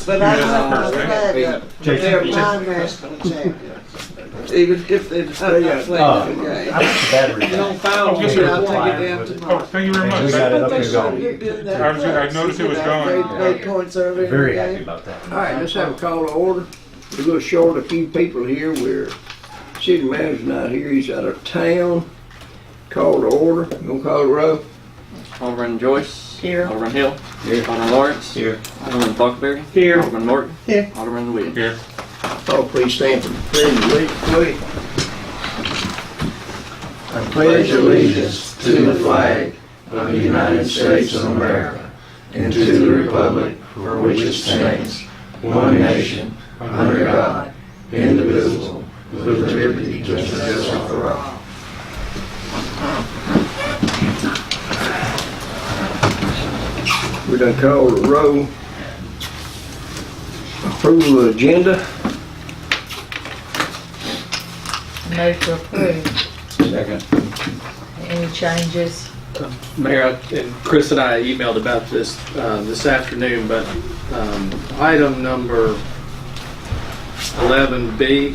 But I don't know that they're primary champions. Even if they don't play the game. You don't foul me, I'll take it down tomorrow. Thank you very much. We got it up and going. I noticed it was gone. Great points over every Very happy game. about that. All right, let's have a call to order. We're a little short a few people here. We're city manager's not here. He's out of town. Call to order. You gonna call the roll? Alderman Joyce. Here. Alderman Hill. Here. Alderman Lawrence. Here. Alderman Falkenberry. Here. Alderman Morton. Here. Alderman Williams. Here. Oh, please stand for the pledge, please. I pledge allegiance to the flag of the United States of America and to the republic for which it stands, one nation, under God, indivisible, with liberty and justice for all. We done called the roll. Approval of agenda. Move to approve. Second. Any changes? Mayor, and Chris and I emailed about this this afternoon, but item number 11B,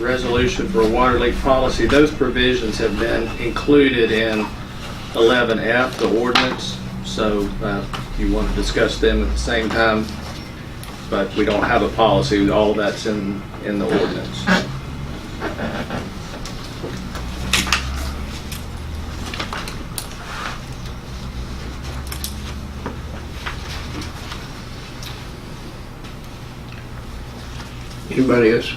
resolution for a water leak policy, those provisions have been included in 11F, the ordinance. So you want to discuss them at the same time, but we don't have a policy. All of that's in the ordinance. Anybody else?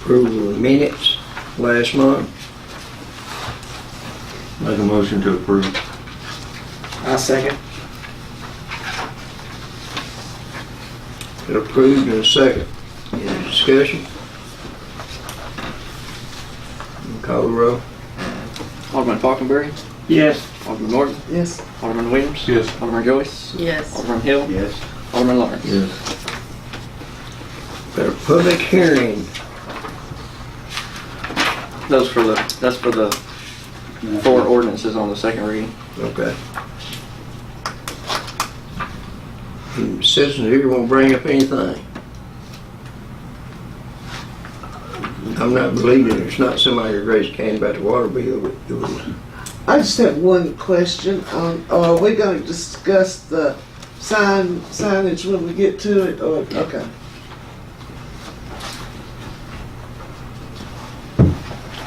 Approval of minutes last month. Make a motion to approve. I second. Been approved in a second. Any discussion? Call the roll. Alderman Falkenberry. Yes. Alderman Morton. Yes. Alderman Williams. Yes. Alderman Joyce. Yes. Alderman Hill. Yes. Alderman Lawrence. Yes. Got a public hearing. That's for the 4 ordinances on the second reading. Okay. Citizens here won't bring up anything. I'm not believing there's not somebody that raised a can about the water bill, but it was. I just have one question. Are we going to discuss the signage when we get to it? Or, okay.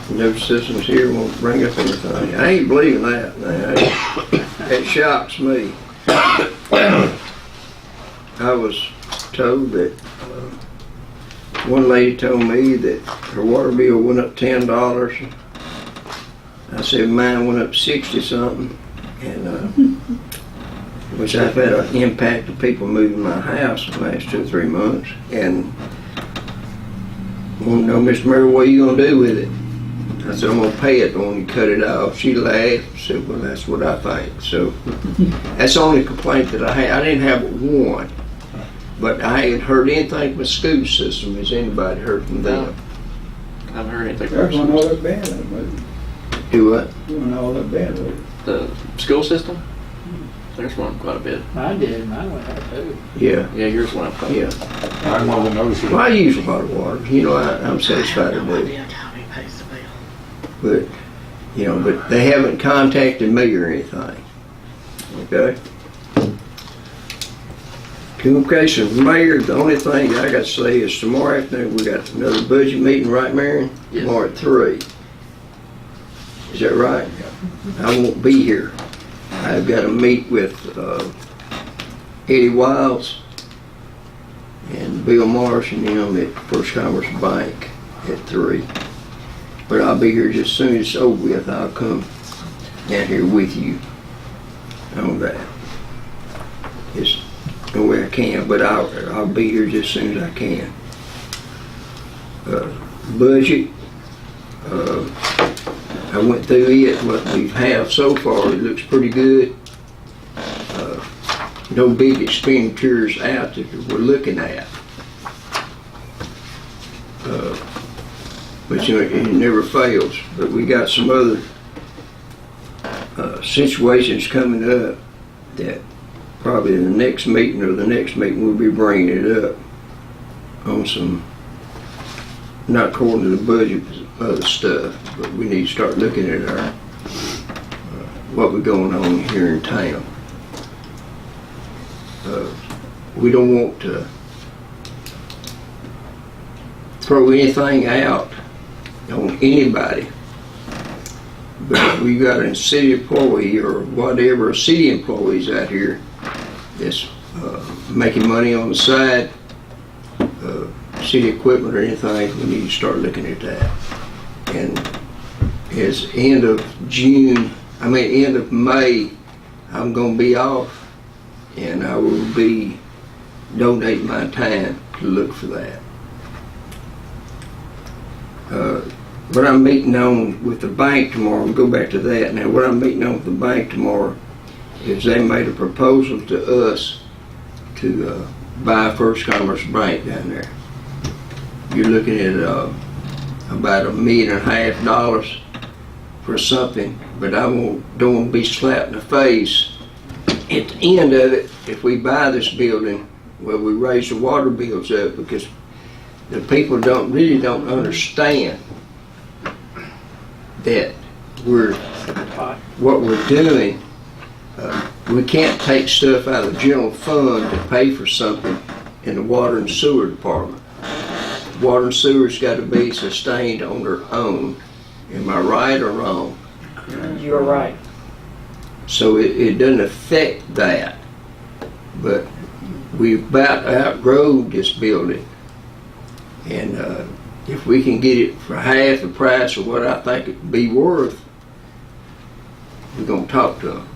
No citizens here won't bring up anything. I ain't believing that. Now, it shocks me. I was told that one lady told me that her water bill went up $10. I said mine went up 60 something, and which I've had an impact of people moving my house the last 2 or 3 months, and want to know, Mr. Murray, what are you gonna do with it? I said, I'm gonna pay it when you cut it off. She laughed and said, well, that's what I think. So that's the only complaint that I had. I didn't have one, but I hadn't heard anything from the school system. Has anybody heard from them? I haven't heard anything There's from one other bad with it. Do what? One other bad with it. the school system. There's one quite a bit. I did, mine went up too. Yeah, Yeah, yours went up. yeah. I more than noticed it. Well, I use a lot of water. You know, I'm satisfied to do. But, you know, but they haven't contacted me or anything. Okay? Communication with the mayor, the only thing I got to say is tomorrow afternoon, we got another budget meeting, right, Marion? Yes. Tomorrow at 3. Is that right? I won't be here. I've got to meet with Eddie Wiles and Bill Marsh and them at First Commerce Bank at 3. But I'll be here just as soon as it's over with. I'll come down here with you on that. It's no way I can, but I'll be here just as soon as I can. Budget. I went through it. What we have so far, it looks pretty good. No big expenditures out that we're looking at. But you know, it never fails. But we got some other situations coming up that probably the next meeting or the next meeting, we'll be bringing it up on some, not according to the budget, but other stuff, but we need to start looking at our, what we're going on here in town. We don't want to throw anything out on anybody. But if we got a city employee or whatever, city employees out here that's making money on the side, city equipment or anything, we need to start looking at that. And as end of end of May, I'm gonna be off and I will be donating my time to look for that. What I'm meeting on with the bank tomorrow, we'll go back to that. Now, what I'm meeting on with the bank tomorrow is they made a proposal to us to buy First Commerce Bank down there. You're looking at about $1.5 million for something, but I don't want to be slapped in the face. At the end of it, if we buy this building, well, we raise the water bills up because the people really don't understand that what we're doing. We can't take stuff out of the general fund to pay for something in the water and sewer department. Water and sewer's got to be sustained on their own. Am I right or wrong? You're right. So it doesn't affect that. But we've about outgrown this building. And if we can get it for half the price of what I think it would be worth, we're going to talk to them.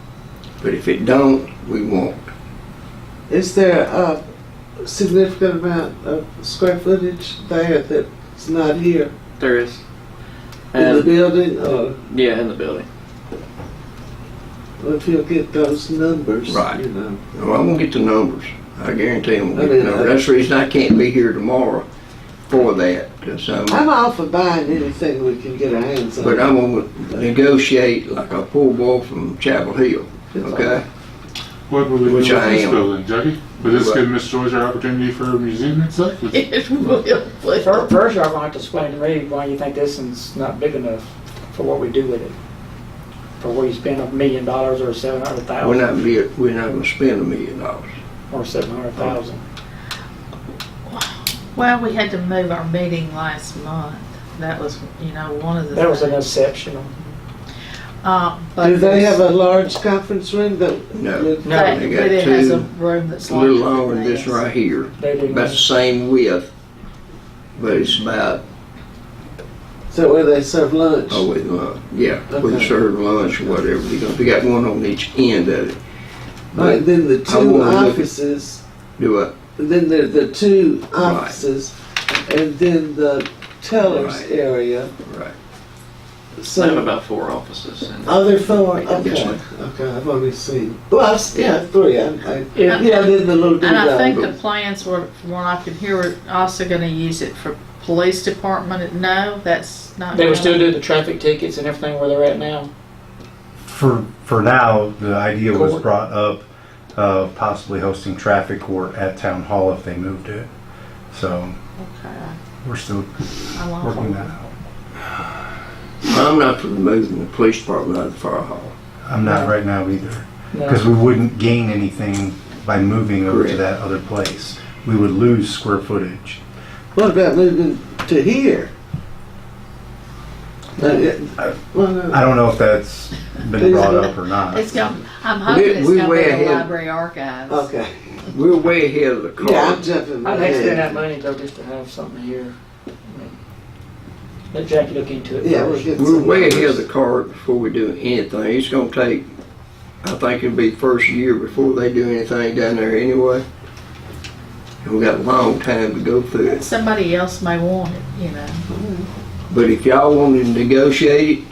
But if it don't, we won't. Is there a significant amount of square footage there that's not here There is. in the building? Yeah, in the building. Well, if you'll get those numbers, Right. you know. Well, I'm going to get the numbers. I guarantee I'm going to I get mean, the numbers. That's the reason I can't be here tomorrow for that. Cause I'm all for buying anything we can get our hands on. but I'm going to negotiate like a poor boy from Chapel Hill. Okay? What will we do with Which I this am. building, Jackie? Would this What? give Miss George our opportunity for a museum and stuff? It will. First, you're going to have to explain to me why you think this one's not big enough for what we do with it. For where you spend $1 million or $700,000 We're not going to spend $1 million. or $700,000. Well, we had to move our meeting last month. That was, one of the That was an things. exceptional. But Do they have a large conference room that? No. with- No. But They got it has a two, room that's a little larger longer than this right here. They do. About the same width, but it's about, So where they serve lunch? with lunch. Yeah, we Okay. serve lunch or whatever. We got one on each end of it. Right, then the I two wanna look at- offices, Do what? then the two offices, and then the teller's Right. area. Right. I have So, about 4 offices. are there four? Yes, Okay, ma'am. okay, I've only seen, well, yeah, three. Yeah. Yeah, then the little And I think doodad. the plans were, from what I could hear, were also going to use it for police department. No, that's not. They would gonna- still do the traffic tickets and everything where they're at now. For now, the idea was Court. brought up of possibly hosting traffic court at Town Hall if they moved it. So Okay, we're still I'm all working for that it. out. I'm not for moving the police department out of the fire hall. I'm not right now either, because No. we wouldn't gain anything by moving over to Correct. that other place. We would lose square footage. What about moving to here? Well, no. I don't know if that's been brought up or not. It's going. I'm hoping it's We're going to way be the ahead. library archives. Okay, We're way ahead of the curve. yeah, I'm jumping I'd hate to spend that ahead. money though just to have something here. I mean, let Jackie look into it. Yeah, we'll first. get We're some way ahead of numbers. the card before we do anything. It's gonna take, I think it'll be the first year before they do anything down there anyway. And we got a long time to go through it. Somebody else may want it. But if y'all want to negotiate it,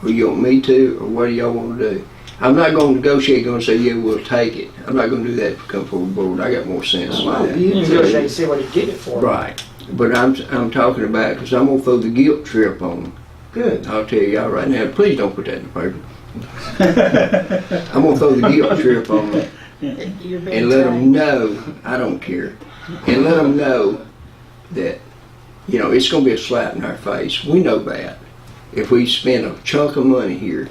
or you want me to, or what do y'all want to do? I'm not gonna negotiate, gonna say, yeah, we'll take it. I'm not gonna do that to come forward board. I got more sense than Well, that. You you negotiate too. and see what you get it for. Right. But I'm talking about, because I'm gonna throw the guilt trip on them. Good. I'll tell y'all right now, please don't put that in the paper. I'm gonna throw the guilt trip on them You're being and let them trained. know, I don't care, and let them know that, you know, it's gonna be a slap in our face. We know that. If we spend a chunk of money here,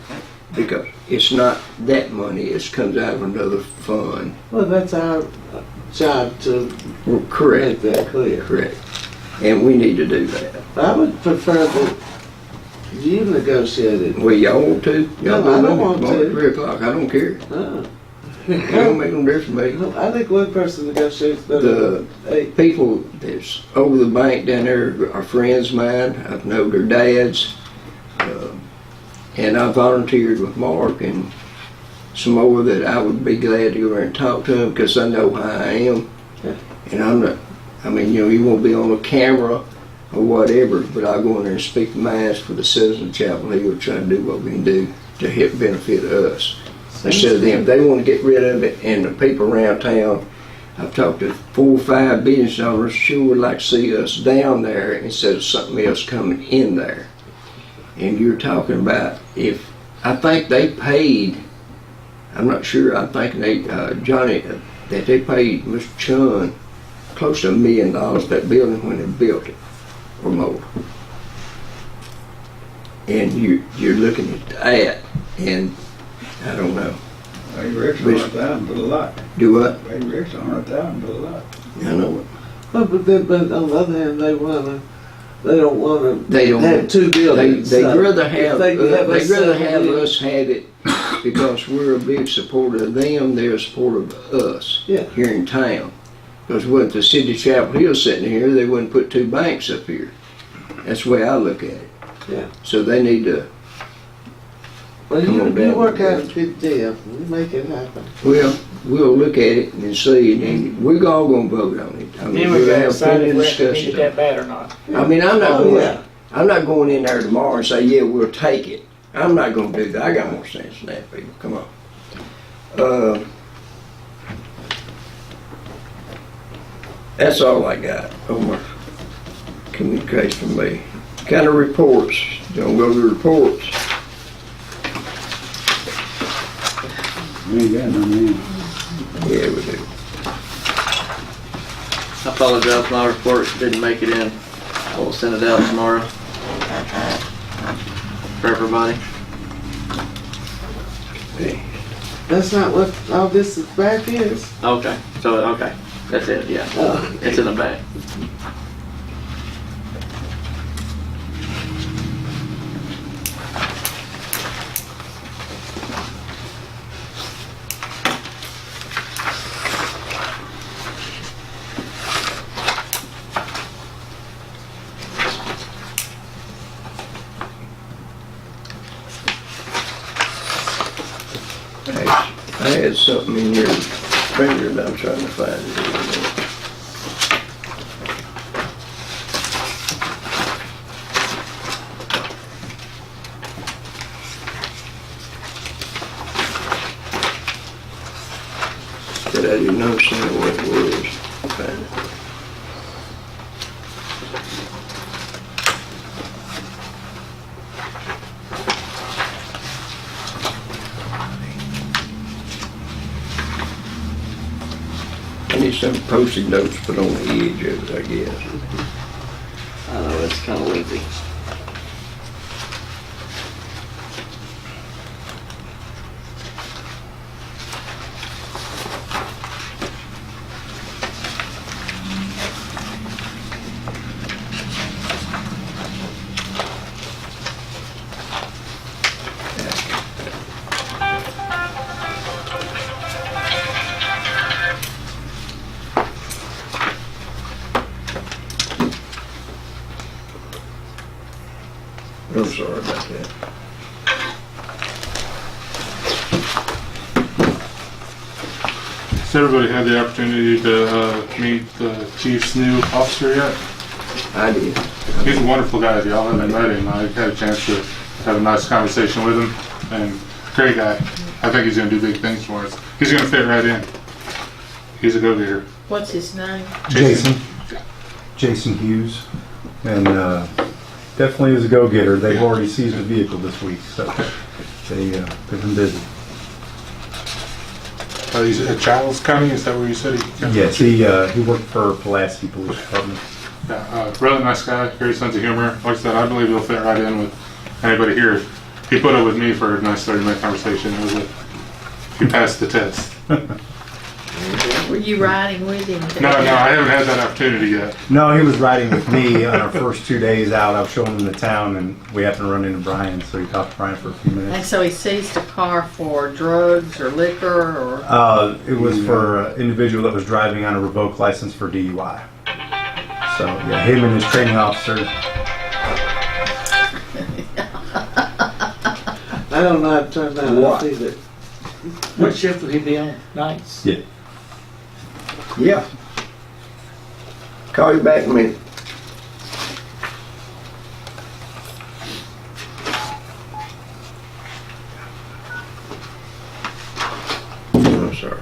because it's not that money, it comes out of another fund. Well, that's our job to make Correct, that clear. correct. And we need to do that. I would prefer that you negotiate it. Well, y'all want to? Y'all No, I do don't it want tomorrow at to. 3 o'clock, I don't care. It don't make no difference to me. No, I think one person negotiates better The than eight. people that's over the bank down there are friends of mine. I know their dads. And I volunteered with Mark and some more that I would be glad to go there and talk to them because I know how I am. Yeah. And I'm not, I mean, you know, you won't be on the camera or whatever, but I'll go in there and speak mass for the citizens of Chapel Hill, try to do what we can do to help benefit us. Instead of them, if they want to get rid of it, and the people around town, I've talked to 4 or 5 business owners, sure would like to see us down there instead of something else coming in there. And you're talking about if, I think they paid, I'm not sure, I'm thinking they, Johnny, that they paid Mr. Chun close to $1 million for that building when they built it, or more. And you're looking at that, and I don't know. They Rick's $100,000 for the lot. Do what? They Rick's $100,000 for the lot. I know it. But on the other hand, they don't wanna They don't. have 2 buildings. They'd so rather if have, they they'd have us rather settled have in- us have it because we're a big supporter of them, they're a supporter of us Yeah. here in town. Because with the city of Chapel Hill sitting here, they wouldn't put 2 banks up here. That's the way I look at it. Yeah. So they need to, Well, Come on you down. work out a good deal, you make it happen. well, we'll look at it and see, and we're all gonna vote on it. I mean, Then we we'll gotta have decide plenty if of we have to beat discussion. it that bad or not. I mean, Oh, I'm not going in there tomorrow and say, yeah, we'll take it. I'm not gonna do that. I got more sense than that, people. Come on. That's all I got. Oh, my communication from me. Kind of reports. Don't go to reports. We ain't got none in. Yeah, we do. I apologize, my report didn't make it in. I will send it out tomorrow for everybody. Hey, That's not what all this is back is. Okay, so, okay, that's it, yeah. Oh. It's in the back. hey, I had something in your finger that I'm trying to find it. But I didn't understand what it was. Find it. I need some post-it notes put on the edge of it, I guess. I know, it's kind of lengthy. I'm sorry about that. Has everybody had the opportunity to meet the chief's new officer yet? I did. He's a wonderful guy. If y'all haven't met him, I had a chance to have a nice conversation with him, and great guy. I think he's going to do big things for us. He's going to fit right in. He's a go-getter. What's his name? Jason Hughes, and definitely is a go-getter. They've already seized a vehicle this week, so they've been busy. He's at Giles County, is that where you said he? Yes, he worked for Pulaski Police Department. Yeah, really nice guy, great sense of humor. Like I said, I believe he'll fit right in with anybody here. He put up with me for a nice 30-minute conversation. He passed the test. Were you riding with him? No, I haven't had that opportunity yet. No, he was riding with me on our first 2 days out. I was showing him the town, and we happened to run into Brian, so he talked to Brian for a few And minutes. so he seized a car for drugs or liquor or? It was for an individual that was driving on a revoked license for DUI. So, yeah, him and his training officer. I don't know how to turn that off either. What shift would he be on? Nights? Yeah. Yeah. Call you back in a minute. I'm sorry.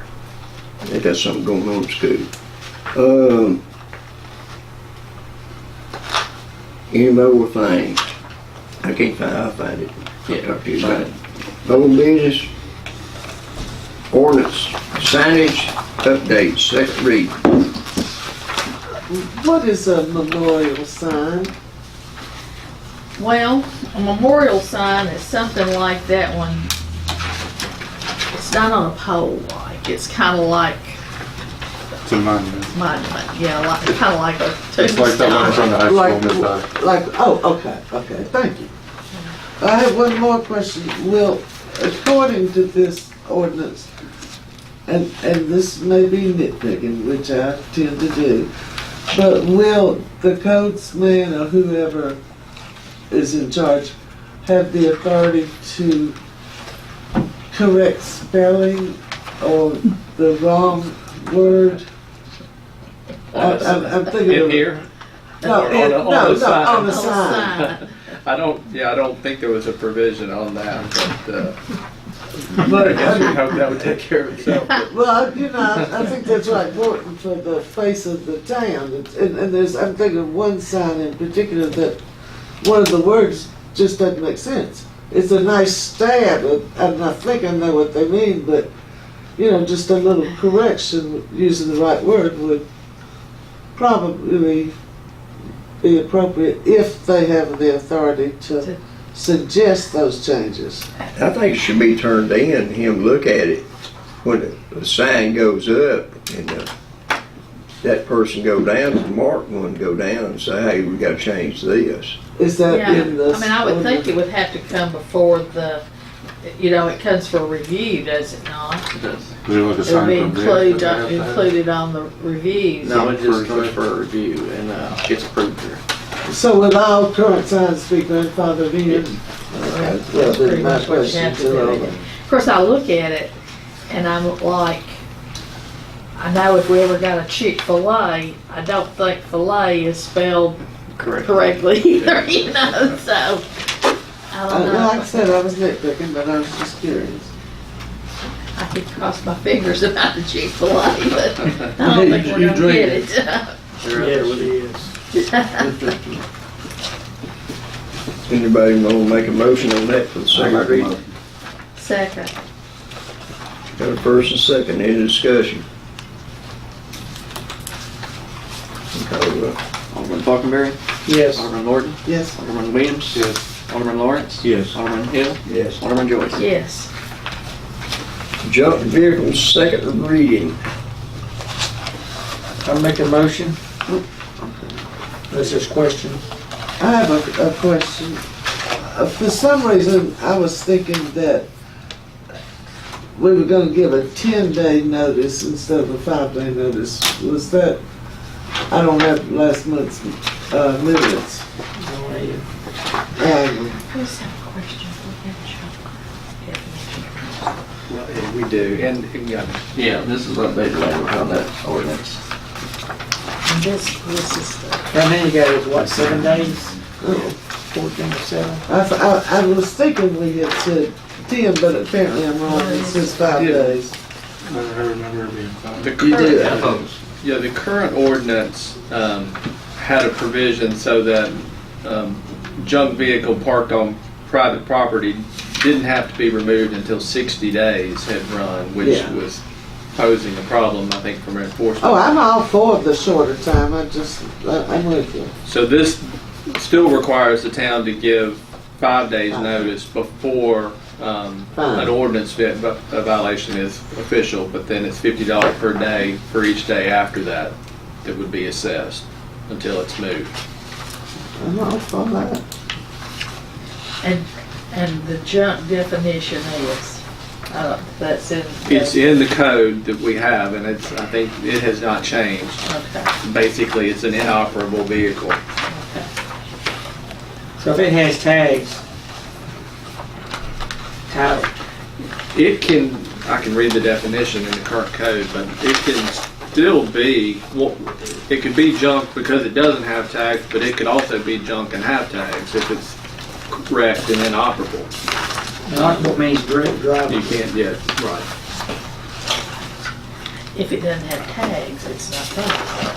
They got something going on at school. Any more things? I'll find it. Can't talk to you about it. Old business. Ordinance, signage, updates, second read. What is a memorial sign? Well, a memorial sign is something like that one. It's not on a pole, like, it's kind of like It's a monument. yeah, like, kind of like a It's like that one from the high school. Okay, thank you. I have one more question. Will, according to this ordinance, and this may be nitpicking, which I tend to do, but will the codesman or whoever is in charge have the authority to correct spelling or the wrong word? I'm thinking In of here? No, Or on the sign. on the sign. I don't think there was a provision on that, but, But I guess we hope that would take care of itself. well, I think that's right, important for the face of the town. And I'm thinking of one sign in particular that one of the words just doesn't make sense. It's a nice stab, and I think I know what they mean, but, just a little correction using the right word would probably be appropriate if they have the authority to suggest those changes. I think it should be turned in, him look at it when the sign goes up and that person go down, the marked one go down and say, hey, we gotta change this. Is that Yeah, in the? I mean, I would think it would have to come before it comes for review, does it not? Is there like a It would sign be from there? included on the reviews. No, it just goes for a review and gets approved here. So will all current signs be grandfathered in? That's Well, pretty then my much what you have to question's do. over. Of course, I look at it and I'm like, I know if we ever got a Chick-fil-A, I don't think filet is spelled correctly either, so, I don't Like I know. said, I was nitpicking, but I was just curious. I could cross my fingers about a Chick-fil-A, but I don't think we're You gonna dream get it. it. Yes, it is. Anybody wanna make a motion on that for the second reading? Second. Got a first and second, any discussion? Alderman Falconberry, Yes. Alderman Lorton, Yes, Alderman Williams, Yes. Alderman Lawrence, Yes. Alderman Hill, Yes. Alderman Joyce. Yes. Junk vehicles, second reading. I'll make a motion. That's just question. I have a question. For some reason, I was thinking that we were gonna give a 10-day notice instead of a 5-day notice. Was that, I don't have last month's minutes. I just have a question. We do, and, Yeah, this is updated language on that ordinance. And this is the, Right now you got it, what, 7 days? 14 to 7? I was thinking we had said 10, but apparently I'm wrong. It says 5 Yeah. days. I remember it being fine. the You did. current, yeah, the current ordinance had a provision so that junk vehicle parked on private property didn't have to be removed until 60 days had run, which Yeah. was posing a problem, I think, from enforcement. Oh, I'm all for the shorter time, I'm with you. So this still requires the town to give 5 days notice before an ordinance violation is official, but then it's $50 per day for each day after that that would be assessed until it's moved. I'm all for that. And the junk definition is, that's in. It's in the code that we have, and I think it has not changed. Okay, Basically, it's an inoperable vehicle. okay. So if it has tags, title, It can, I can read the definition in the current code, but it can still be, well, it could be junk because it doesn't have tags, but it could also be junk and have tags if it's wrecked and inoperable. inoperable means You driving. can't get, right. If it doesn't have tags, it's not that.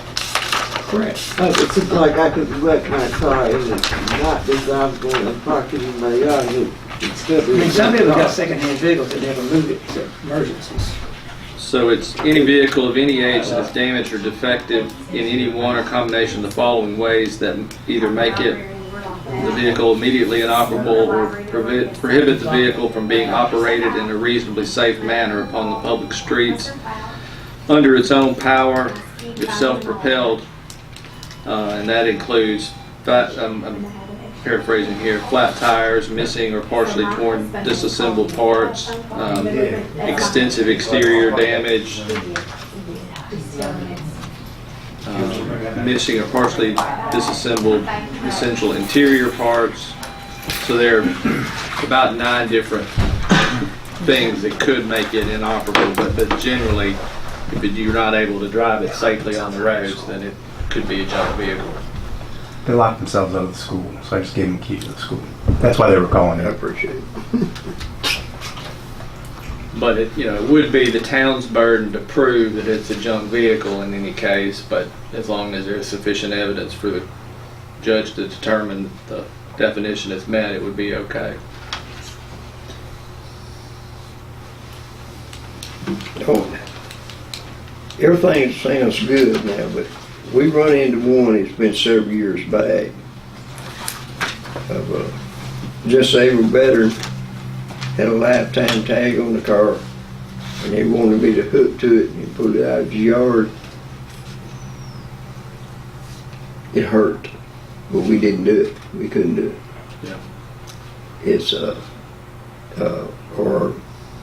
Correct. It's like I could wreck my car and it's not desirable and park it in my yard, it's still I be. mean, some people got secondhand vehicles that never move it except emergencies. So it's any vehicle of any age that is damaged or defective in any one or combination of the following ways that either make it the vehicle immediately inoperable or prohibit the vehicle from being operated in a reasonably safe manner upon the public streets under its own power, if self-propelled, and that includes, I'm paraphrasing here, flat tires, missing or partially torn, disassembled parts, extensive exterior damage, missing or partially disassembled essential interior parts. So there are about 9 different things that could make it inoperable, but generally, if you're not able to drive it safely on the roads, then it could be a junk vehicle. They locked themselves out of the school, so I just gave them a key to the school. That's why they were calling I it. appreciate it. But it would be the town's burden to prove that it's a junk vehicle in any case, but as long as there's sufficient evidence for the judge to determine the definition is met, it would be okay. Oh, everything sounds good now, but we run into one, it's been several years back, of a disabled veteran, had a lifetime tag on the car, and they wanted me to hook to it and put it out of his yard. It hurt, but we didn't do it. We couldn't do it. Yeah. It's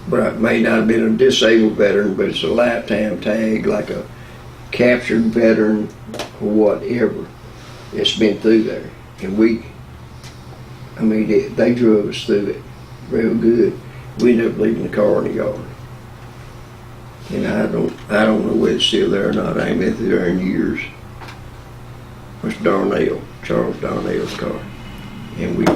but it may not have been a disabled veteran, but it's a lifetime tag, like a captured veteran or whatever. It's been through there, and they drove us through it real good. We ended up leaving the car in the yard, and I don't know whether it's still there or not. I ain't been through there in years. It's Charles Darnell's car, and we.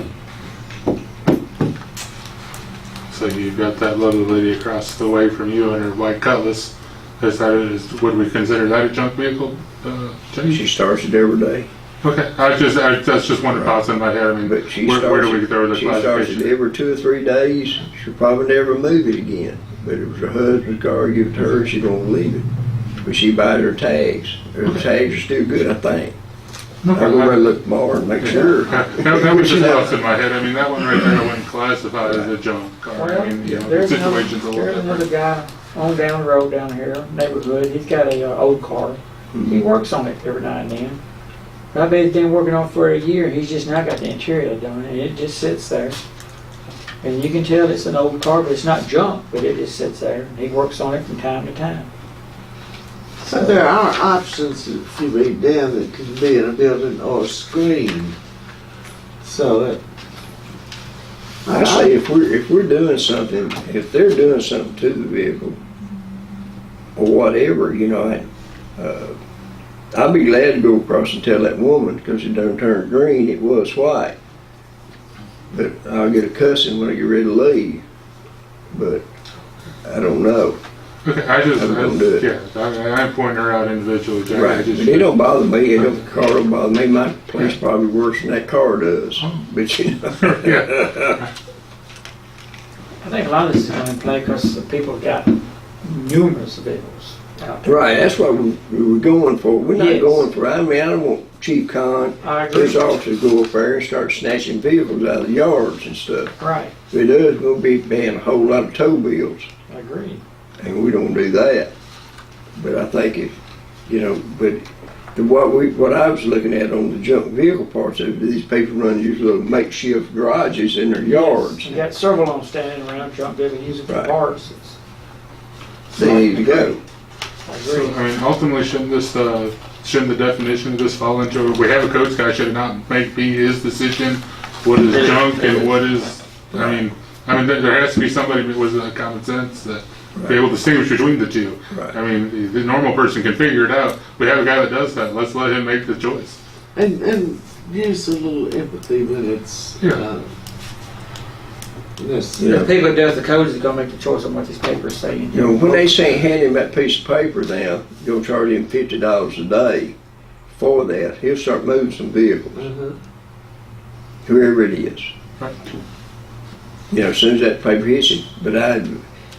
So you've got that lovely lady across the way from you and her white Cutlass. Would we consider that a junk vehicle? Jenny? She starts it every day. Okay, that's just one that pops in my head. I mean, But she where do we throw the She starts it classification? every 2 or 3 days. She'll probably never move it again. But it was her husband's car, give it to her, she don't leave it. But she buys her tags. Her tags are still good, I think. I'll go back and look tomorrow and make sure. That was just pops in my head. I mean, that one right there I wouldn't classify as a junk car. Well, I mean, the there's situation's a another little different. guy on down the road down here, neighborhood. He's got a old car. He works on it every now and then. I bet he's been working on it for a year. He's just not got the interior done, and it just sits there. And you can tell it's an old car, but it's not junk, but it just sits there. He works on it from time to time. So there are options, if you read down, that can be in a building or screened. So I say if we're doing something, if they're doing something to the vehicle or whatever, I'd be glad to go across and tell that woman, because it done turned green, it was white. But I'll get a cussing when I get ready to leave. But I don't know. Okay, I'm pointing her out individually, Jack. Right, but it don't bother me. The car don't bother me. My place probably worse than that car does. But Yeah. I think a lot of this is going to play because the people got numerous vehicles out there. Right, that's what we're going for. We're not Yes. going for, I mean, I don't want cheap con. I agree. Those officers go up there and start snatching vehicles out of the yards and stuff. Right, If it does, we'll be paying a whole lot of tow bills, I agree. and we don't do that. But I think if, but what I was looking at on the junk vehicle parts of it, these people run these little makeshift garages in their yards. You got several of them standing around, junk vehicle, using for Right. parts. They need to go. I So, agree. I mean, ultimately, shouldn't the definition of this fall into, we have a codes guy, should it not be his decision, what is junk and what is, I mean, there has to be somebody with common sense that be able to distinguish between the two. Right. I mean, the normal person can figure it out. We have a guy that does that. Let's let him make the choice. And use a little empathy when it's, Yeah. necessary. The people that does the codes is gonna make the choice on what these papers say. When they say hand him that piece of paper now, you'll charge him $50 a day for that, he'll start moving some vehicles, Uh-huh. whoever it is. Right. As soon as that paper hits him. But I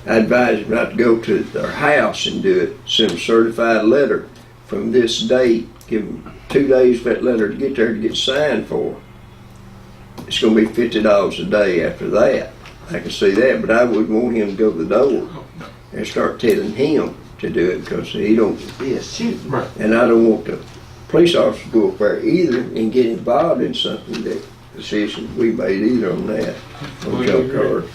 advise him not to go to their house and do it. Send them a certified letter from this date. Give them 2 days for that letter to get there to get signed for. It's going to be $50 a day after that. I can see that, but I wouldn't want him to go to the door and start telling him to do it because he don't. Yeah, shoot. Right. And I don't want the police officer to go up there either and get involved in something that decision we made either on that. On junk cars.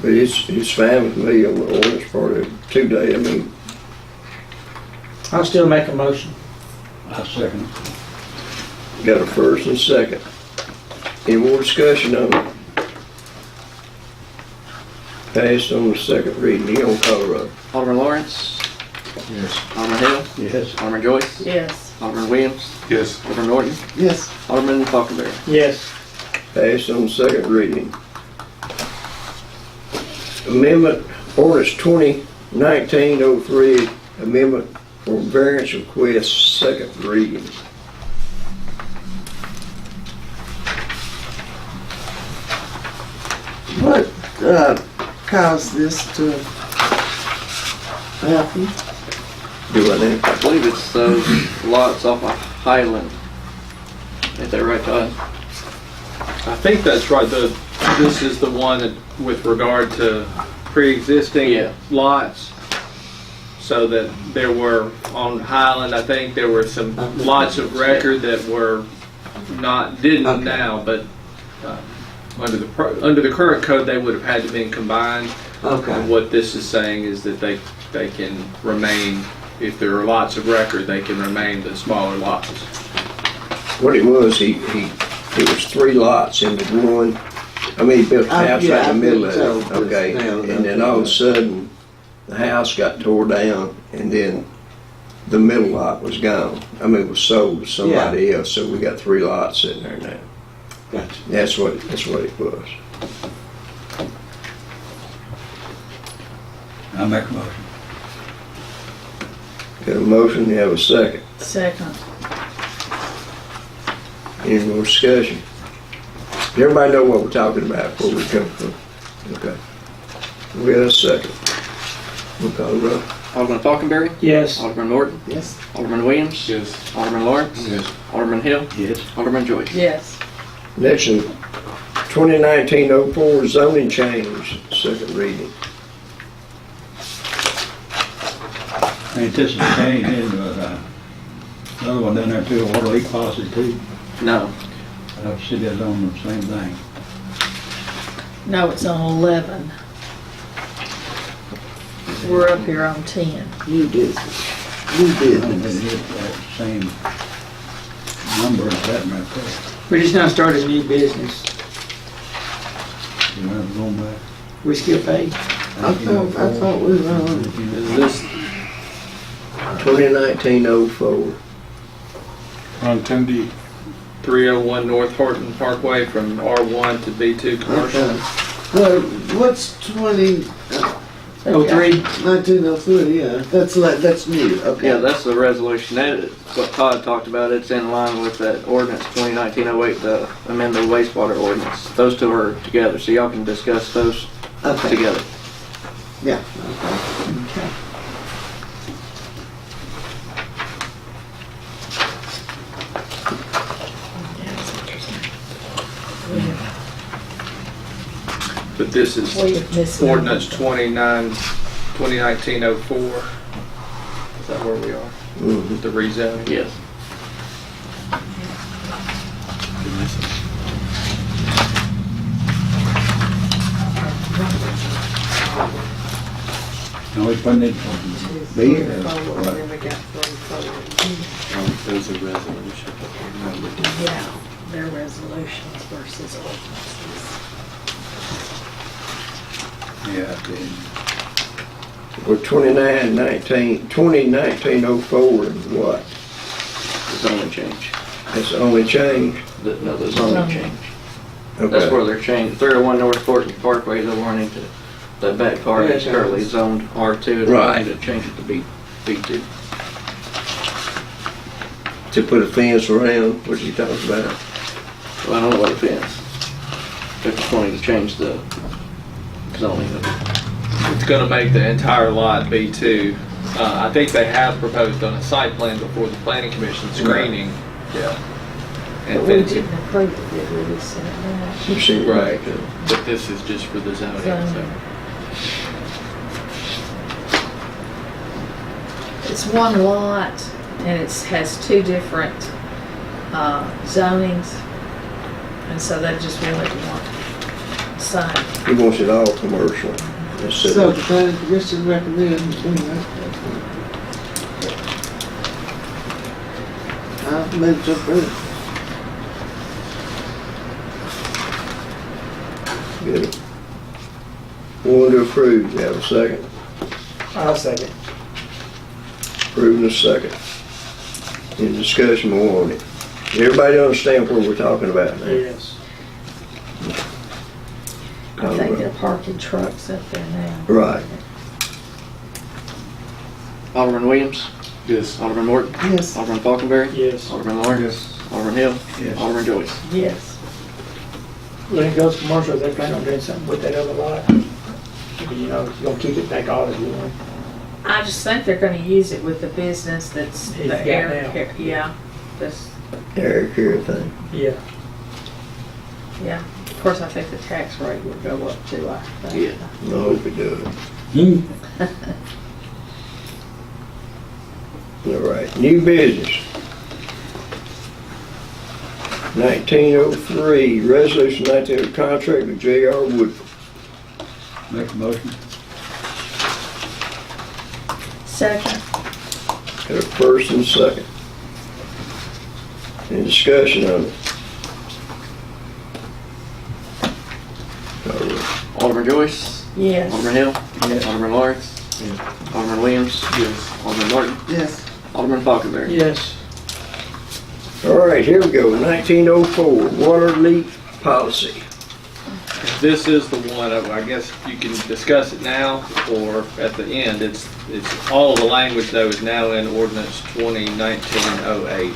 But it's fine with me on the ordinance part of it. 2 days, I mean, I'll still make a motion. I second. got a first and a second. Any more discussion on it? Passed on the second reading. He on Colorado. Alderman Lawrence, Yes. Alderman Hill, Yes. Alderman Joyce, Yes. Alderman Williams, Yes. Alderman Norton, Yes. Alderman Falconberry. Yes. Passed on the second reading. Amendment, ordinance 2019-03, amendment for variance request, second reading. What, caused this to happen? Do I think? I believe it's those lots off of Highland. Ain't that right, Todd? I think that's right. This is the one that, with regard to pre-existing Yeah. lots. So that there were, on Highland, I think there were some lots of record that were didn't Okay. now, but under the current code, they would have had to been combined. And Okay. what this is saying is that they can remain, if there are lots of record, they can remain the smaller lots. What it was, it was 3 lots into one. I mean, he built a house Yeah, right in the I've middle been of told it, this okay? now, And then all of a sudden, the house got tore down and then the middle lot was gone. I mean, it was sold to somebody else, so we got 3 lots sitting there now. Gotcha. That's what it was. I make a motion. Got a motion, you have a second. Second. Any more discussion? Does everybody know what we're talking about before we come from? Okay. We got a second. We'll call it roll. Alderman Falconberry, Yes. Alderman Norton, Yes. Alderman Williams, Yes. Alderman Lawrence, Yes. Alderman Hill, Yes. Alderman Joyce. Yes. Next one, 2019-04 zoning change, second reading. Ain't this a change in, another one down there too, a water leak policy too? No, I see that's on the same thing. No, it's on 11. We're up here on 10. You did. You I did. don't think it's that same number as that right there. We just now started new business. You know, going back. We still pay. I thought we were on. Is this 2019-04. On 10D. 301 North Horton Parkway from R1 to B2 commercial? Okay. Well, what's 20, Oh, 03? 1903, yeah, that's new, okay. Yeah, that's the resolution. That is what Todd talked about. It's in line with that ordinance 2019-08, the amend the wastewater ordinance. Those two are together, so y'all can discuss those Okay. together. Yeah, okay. Okay. But this is We have missed ordinance 2019-04. Is that where we are? Mhm. The rezoning? Yes. Now we putting it, Be here. Then we got 34. There's a resolution. Yeah, their resolutions versus ordinances. yeah, the- Well, 2019-04 and what? It's only change. That's the only change? No, the zoning change. That's Okay. where they're changing. 301 North Parkway, they're wanting to, that back part is currently zoned R2. and they're Right. wanting to change it to B2. To put a fence around, what you talking about? Well, I don't know what it is. They're just wanting to change the zoning of it. It's gonna make the entire lot B2. I think they have proposed on a site plan before the planning commission screening. Yeah. But And we finishing. didn't approve it, did we? We sent it You see it Right. back there. But this is just for the zoning, back. so. It's one lot, and it has two different zonings, and so they just really want sign. He wants it all commercial. Instead So of- the planning commission recommends, I'll move to approve. Good. One to approve, you have a second? I'll second. Approving a second. Any discussion more on it? Everybody understand what we're talking about now? Yes. I think they're parking trucks up there now. Right. Alderman Williams, Yes. Alderman Morton, Yes. Alderman Falconberry, Yes. Alderman Lawrence, Alderman Hill, Yes. Alderman Joyce. Yes. When it goes commercial, they plan on doing something with that other lot. You know, you're gonna keep it back all as you want. I just think they're gonna use it with the business that's He's the got air now. care, yeah, this, Eric here thing. Yeah. yeah. Of course, I think the tax rate will go up too, I think. I hope it does. All right, new business. 1903, resolution 19, contract with J.R. Wood. make a motion. Second, Got a first and second. Any discussion on it? All right. Alderman Joyce, yes. Alderman Hill, Yes. Alderman Lawrence, Alderman Williams, Yes. Alderman Morton, Yes. Alderman Falconberry. Yes. All right, here we go, 1904, water leak policy. This is the one, I guess you can discuss it now or at the end. It's all of the language though is now in ordinance 2019-08.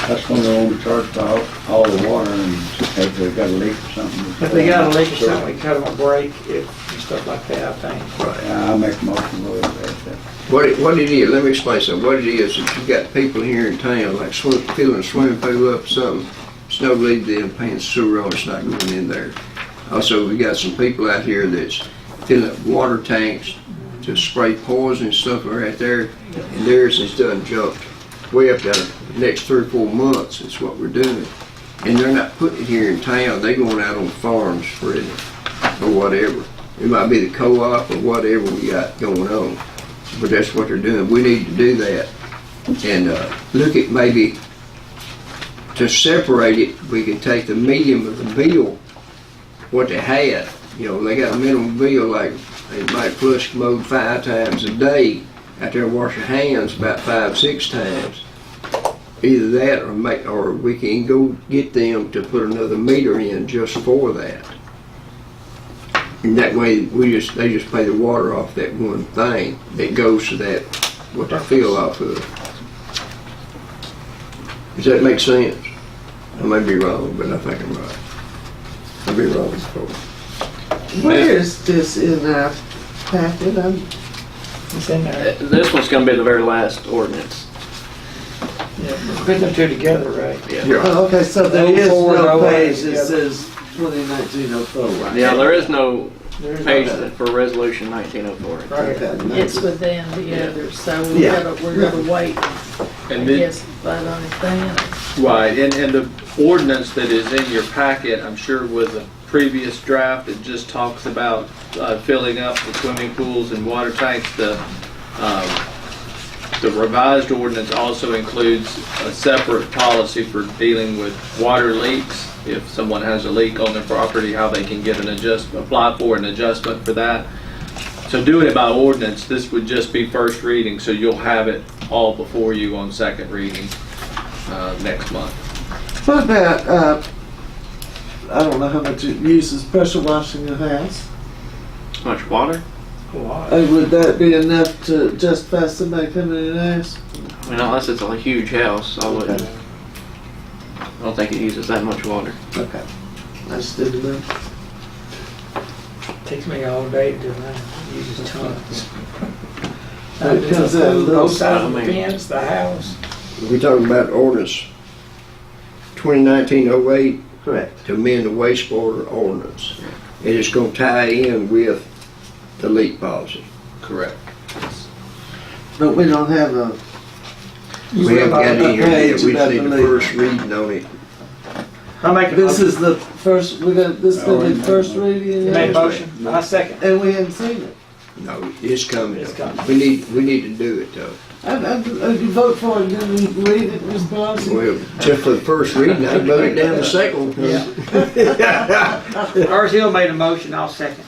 That's when they're only charged for all the water and if they've got a leak or something. If they got a leak or something, we cut them a break and stuff like that, I think. Right. Yeah, I'll make a motion, we'll accept that. What it is, let me explain something. What it is you got people here in town, like filling a swimming pool up or something, snow leak, they're paying sewer on, it's not going in there. Also, we got some people out here that's filling up water tanks to spray poison and stuff right there, and theirs is done jumped way up there. The next 3 or 4 months is what we're doing. And they're not putting it here in town, they're going out on farms spreading it, or whatever. It might be the co-op or whatever we got going on. But that's what they're doing. We need to do that. And look at maybe, to separate it, we can take the medium of the bill, what they had. You know, they got a minimum bill, like they might flush commode 5 times a day, out there and wash their hands about 5, 6 times. Either that or we can go get them to put another meter in just for that. And that way, they just pay the water off that one thing that goes to that, what they fill off of. Does that make sense? I may be wrong, but I think I'm right. I'll be wrong before. Where is this in our packet? It's in there. This one's gonna be the very last ordinance. Yeah, put them two together, right? Oh, okay, so there is 04, no 08, page that yeah. says 2019-04, right? Yeah, there is no There's page no- for resolution 1904. Right. Okay. It's within the others, so Yeah. we're gonna wait, I And then, guess, vote on it then. right, and the ordinance that is in your packet, I'm sure was a previous draft. It just talks about filling up the swimming pools and water tanks. The revised ordinance also includes a separate policy for dealing with water leaks. If someone has a leak on their property, how they can get apply for an adjustment for that. So doing it by ordinance, this would just be first reading, so you'll have it all before you on second reading next month. What about, I don't know how much it uses pressure washing your house. How much water? A lot. Would that be enough to justify somebody coming in and ask? I mean, unless it's a huge house, I wouldn't. Okay. I don't think it uses that much water. Okay. I just didn't know. Takes me all day to do that. Uses tons. It comes out a little- Both sides of the fence, the house. We're talking about ordinance 2019-08 Correct. to amend the wastewater ordinance. And it's gonna tie in with the leak policy. Correct. But we don't have a, We haven't got any here page yet, we just about need the the leak. first reading on it. I make a this motion. is the first, this is gonna be the first reading. Make a motion. I second. And we haven't seen it. No, it's coming. It's coming. We need to do it though. You vote for it, then you read it, Ms. Pelosi. Well, just for the first reading, I vote it down the second one. Ars Hill made a motion, I'll second.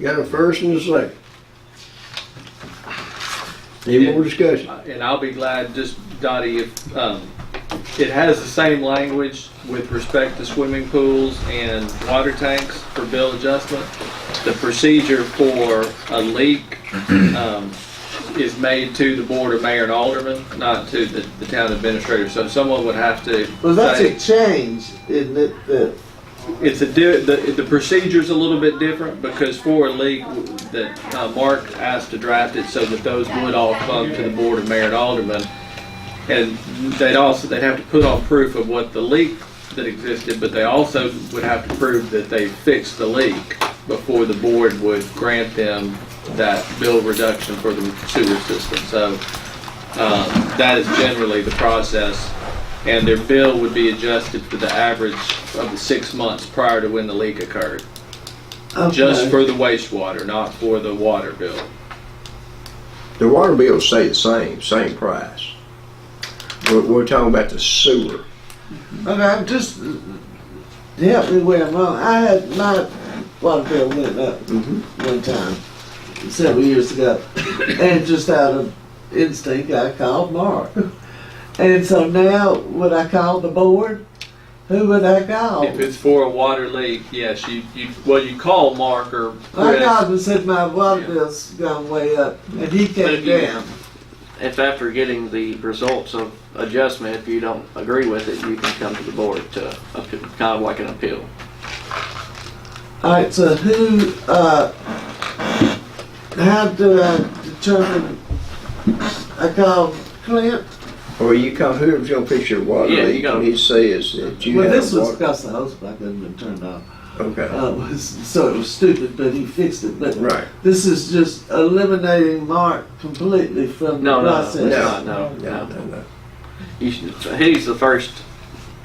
Got a first and a second. Any more discussion? And I'll be glad, just Dottie, if, it has the same language with respect to swimming pools and water tanks for bill adjustment. The procedure for a leak, is made to the board of mayor and aldermen, not to the town administrator. So someone would have to Well, that's say, a change, isn't it? That it's the procedure's a little bit different because for a leak that Mark asked to draft it so that those would all come to the board of mayor and aldermen. And they'd have to put on proof of what the leak that existed, but they also would have to prove that they fixed the leak before the board would grant them that bill reduction for the sewer system. So that is generally the process. And their bill would be adjusted for the average of the 6 months prior to when the leak occurred. okay. Just for the wastewater, not for the water bill. The water bills stay the same price. We're talking about the sewer. Okay, I'm just help me where I'm wrong. I had my water bill went up one time several years ago, and just out of instinct, I called Mark. And so now, would I call the board? Who would I call? If it's for a water leak, yes, you call Mark or I Chris. called and said my water bill's gone way up, and he But came if you- down. If after getting the results of adjustment, if you don't agree with it, you can come to the board to appeal, kind of like an appeal. All right, so how do I determine? I call Clint. Or you call whoever's gonna fix your water Yeah, you leak, gotta- and he says that you Well, have this was water. because the hose pipe hadn't been turned off. Okay, So it was stupid, but he fixed it. But right. this is just eliminating Mark completely from the No, process. it's not, no. You should, he's the first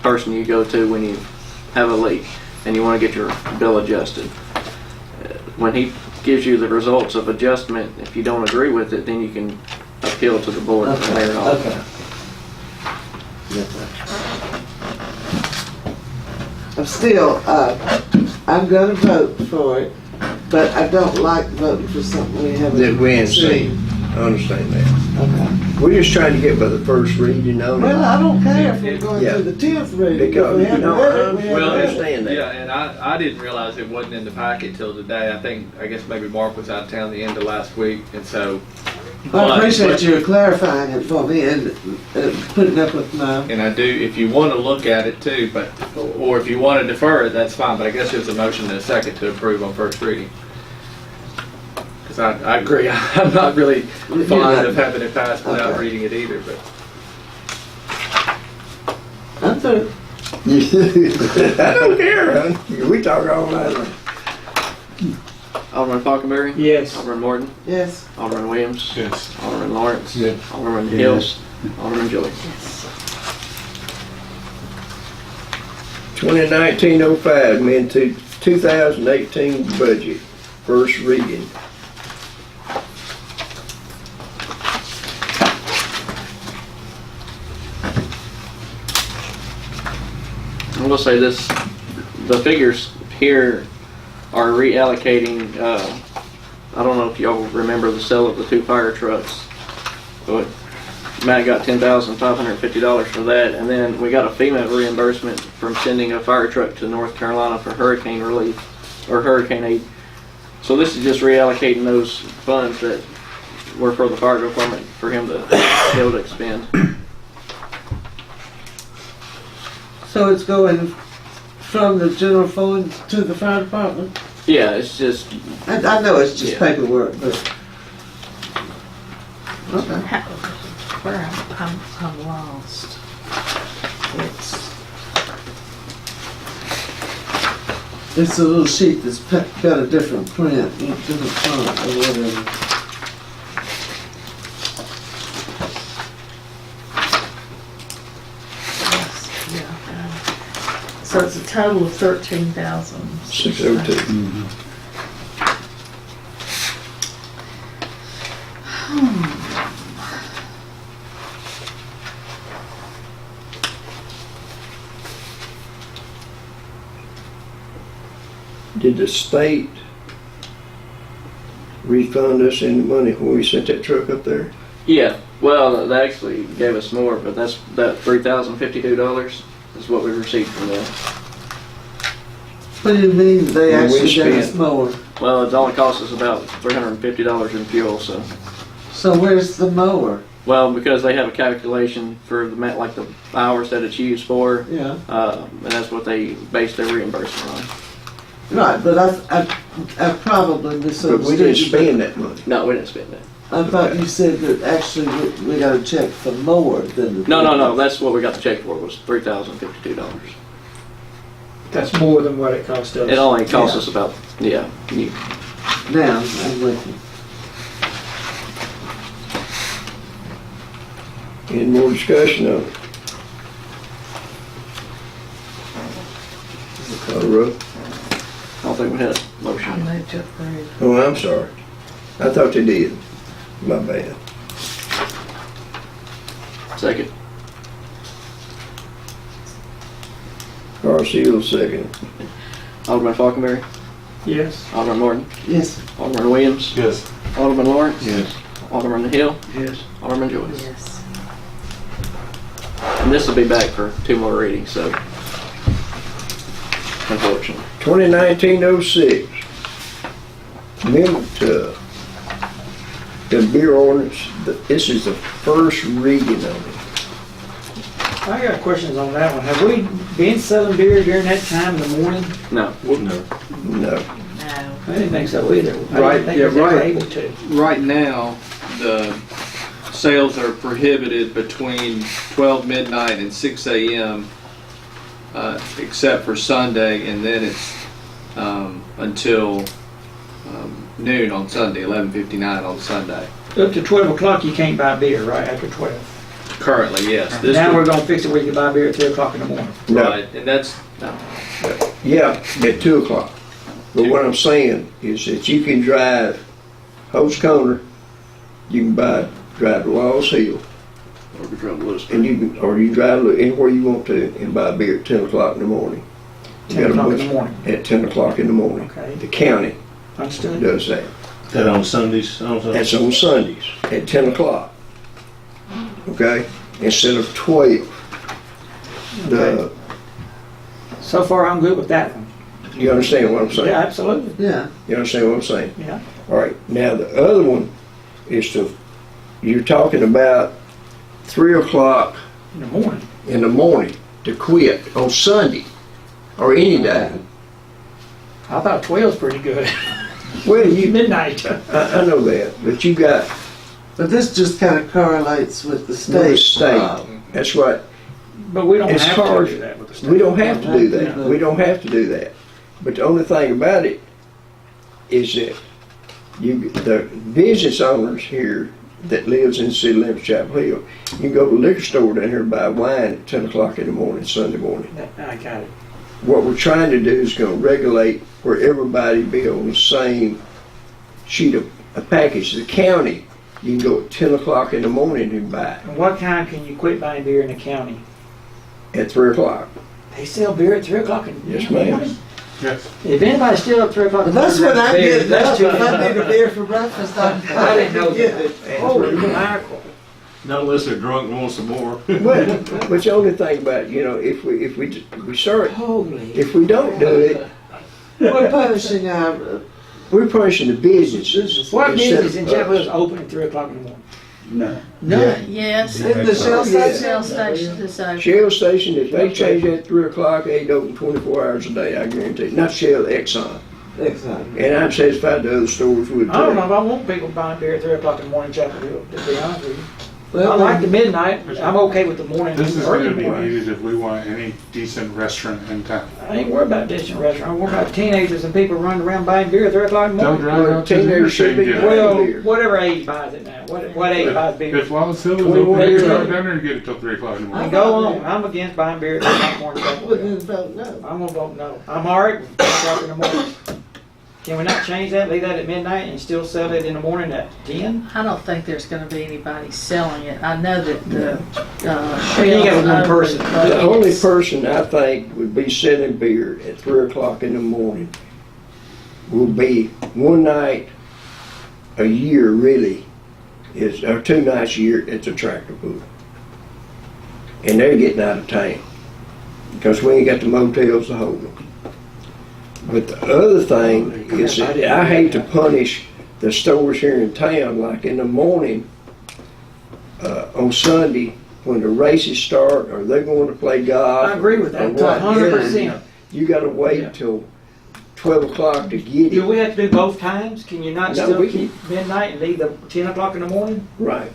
person you go to when you have a leak and you want to get your bill adjusted. When he gives you the results of adjustment, if you don't agree with it, then you can appeal to the board. from there on. Okay. Yes, sir. I'm still, I'm gonna vote for it, but I don't like voting for something we That haven't we ain't seen. seen. I understand that. Okay. We're just trying to get by the first reading on Well, it. I don't care if we're going Yeah. to the 10th reading. If Because, we you haven't know, read it, we I haven't read it. understand that. Yeah, and I didn't realize it wasn't in the packet till today. I guess maybe Mark was out of town the end of last week, and so. I appreciate but- you clarifying it for me and putting up with my, And I do, if you want to look at it too, but, or if you want to defer it, that's fine, but I guess there's a motion and a second to approve on first reading. Because I agree, I'm not really fond of having it passed without Okay. reading it either, but. I'm through. I don't care, huh? We talk all night long. Alderman Falconberry. Yes. Alderman Morton. Yes. Alderman Williams. Yes. Alderman Lawrence. Yes. Alderman Hill. Yes. Alderman Joy. 2019-05, amend to 2018 budget, first reading. I'm gonna say this, the figures here are reallocating, I don't know if y'all remember the sale of the 2 fire trucks, but Matt got $10,550 for that, and then we got a FEMA reimbursement from sending a fire truck to North Carolina for hurricane relief, or hurricane aid. So this is just reallocating those funds that were for the fire department, for him to be able to expend. So it's going from the general fund to the fire department? Yeah, it's just, I know it's just Yeah. paperwork, but. Okay. Where I'm lost. It's a little sheet that's got a different print, different font or whatever. So it's a total of 13,000. 602. Did the state refund us any money when we sent that truck up there? yeah, well, they actually gave us more, but that $3,052 is what we received from them. What do you mean they Well, we actually gave us spent- more? Well, it only cost us about $350 in fuel, so. So where's the mower? Well, because they have a calculation for like the hours that it's used for, Yeah. and that's what they base their reimbursement on. Right, but I probably But misunderstood. we didn't you, spend that money. No, we didn't spend that. I thought you said that actually we got a check for more than the. No, that's what we got the check for, was $3,052. That's more than what it cost us. It only cost Yeah. us about, Now, I'm with you. Any more discussion on it? Call the roll. I don't think we had a I motion. moved to approve. Oh, I'm sorry. I thought they did. My bad. Second. Carl Seal, second. Alderman Falconberry. Yes. Alderman Morton. Yes. Alderman Williams. Yes. Alderman Lawrence. Yes. Alderman Hill. Yes. Alderman Joyce. Yes. And this will be back for 2 more readings, so. Unfortunately. 2019-06. Amendment to the beer ordinance. This is the first reading of it. I got questions on that one. Have we been selling beer during that time in the morning? No. No. No. I didn't think so either. I Right, didn't think yeah, we were right. able to. Right now, the sales are prohibited between 12 midnight and 6 a.m., except for Sunday, and then it's until noon on Sunday, 11:59 on Sunday. Up to 12 o'clock, you can't buy beer, right, after 12. Currently, yes. This Now we're would- gonna fix it where you can buy beer at 3 o'clock in the morning. No. Right, and that's, Yeah, at 2 o'clock. But what I'm saying is that you can drive Holt's Corner, you can drive to Laws Hill, Or we drove Lewisburg. and you can drive anywhere you want to and buy beer at 10 o'clock in the morning. You 10 got a o'clock in bunch- the morning. At 10 o'clock in the morning. Okay. The county Understood? does that. That on Sundays also? That's on Sundays at 10 o'clock. Okay? Instead of 12. The, So far, I'm good with that one. you understand what I'm saying? Yeah, absolutely. Yeah. You understand what I'm saying? Yeah. All right. Now, the other one is you're talking about 3 o'clock In the morning. in the morning to quit on Sunday or any day. I thought 12's pretty good. Well, you, Midnight. I know that, but you got But this just kind of correlates with the the state. state. That's right. But we don't As have far to as- do that with the state. We don't have to do that. We don't have to do that. But the only thing about it is that the business owners here that lives in the city limits of Chapel Hill, you can go to the liquor store down here and buy wine at 10 o'clock in the morning, Sunday morning. I got it. What we're trying to do is go regulate where everybody be on the same sheet of a package. The county, you can go at 10 o'clock in the morning and buy it And what time can you quit buying beer in the county? at 3 o'clock. They sell beer at 3 o'clock in the Yes, morning? ma'am. Yes. If anybody's still up 3 o'clock in But the that's morning, when I beer, get that's up. too If I late. need a beer for breakfast, I didn't know get that. it. Holy mackerel. Not unless they're drunk and want some more. Well, but the only thing about it, if we start, Holy. if we don't do it, We're punishing our, we're punishing the businesses. What instead business in of Chapel us. Hill's open at 3 o'clock in the morning? No. None. Yes, in the shell Yeah. Shell station. station is open. Shell station, if they change that at 3 o'clock, they ain't open 24 hours a day, I guarantee. Not Shell, Exxon. Exactly. And I'm satisfied the other stores would too. I don't know if I want people buying beer at 3 o'clock in the morning in Chapel Hill, to be honest with you. I Well, like the midnight. I'm okay with the morning. This is early going to be morning. needed if we want any decent restaurant in town. I ain't worried about distant restaurant. I'm worried about teenagers and people running around buying beer at 3 o'clock in the They'll morning. drive out to the Teenagers should interstate be and get it. well- Well, whatever age buys it now. What age buys beer? If Wallace Hill is 21 open, you years can old. drive down there and get it till 3 o'clock in the I morning. go on. I'm against buying beer at 3 o'clock in the morning. in Chapel we Hill. didn't vote no. I'm gonna vote no. I'm alright with 3 o'clock in the morning. Can we not change that, leave that at midnight and still sell it in the morning at 10? I don't think there's gonna be anybody selling it. I know that the, You got Shell's one open, person. but The only it's- person I think would be selling beer at 3 o'clock in the morning will be one night a year, really, or 2 nights a year at the tractor pull. And they're getting out of town because we ain't got the motels to hold them. But the other thing is that I hate to punish the stores here in town, like in the morning on Sunday when the races start or they're going to play golf. I agree with that, or what, 100%. You gotta wait till 12 o'clock to get Do it. we have to do both times? Can you not No, still we keep midnight and leave the 10 o'clock in the morning? Right.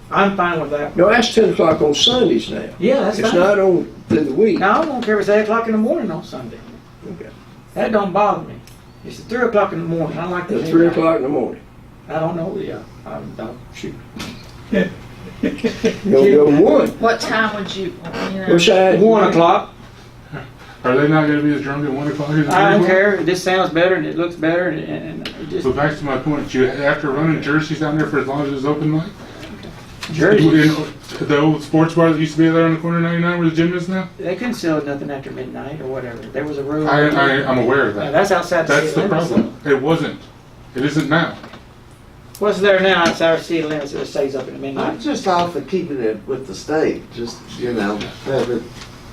I'm fine with that. No, that's 10 o'clock on Sundays now. Yeah, that's It's fine. not on through the week. No, I don't care if it's 8 o'clock in the morning on Sunday. Okay. That don't bother me. It's at 3 o'clock in the morning. I like the It's 3 midnight. o'clock in the morning. I don't know, yeah. Shoot. You gonna go to 1. what time would you, you know? Which side? 1 o'clock. Are they not going to be as drunk at 1 o'clock as I don't 3 o'clock? care. This sounds better and it looks better and it just So back to my point, you after running jerseys down there for as long as it was open, Mike? jerseys. The old sports bar that used to be there on the corner of 99 where the gym is now? They couldn't sell nothing after midnight or whatever. There was a rule. I'm aware of Yeah, that. that's outside the That's city the limits. problem. It wasn't. It isn't now. What's there now outside our city limits that stays up in the I'm midnight? just all for keeping it with the state, just, have it.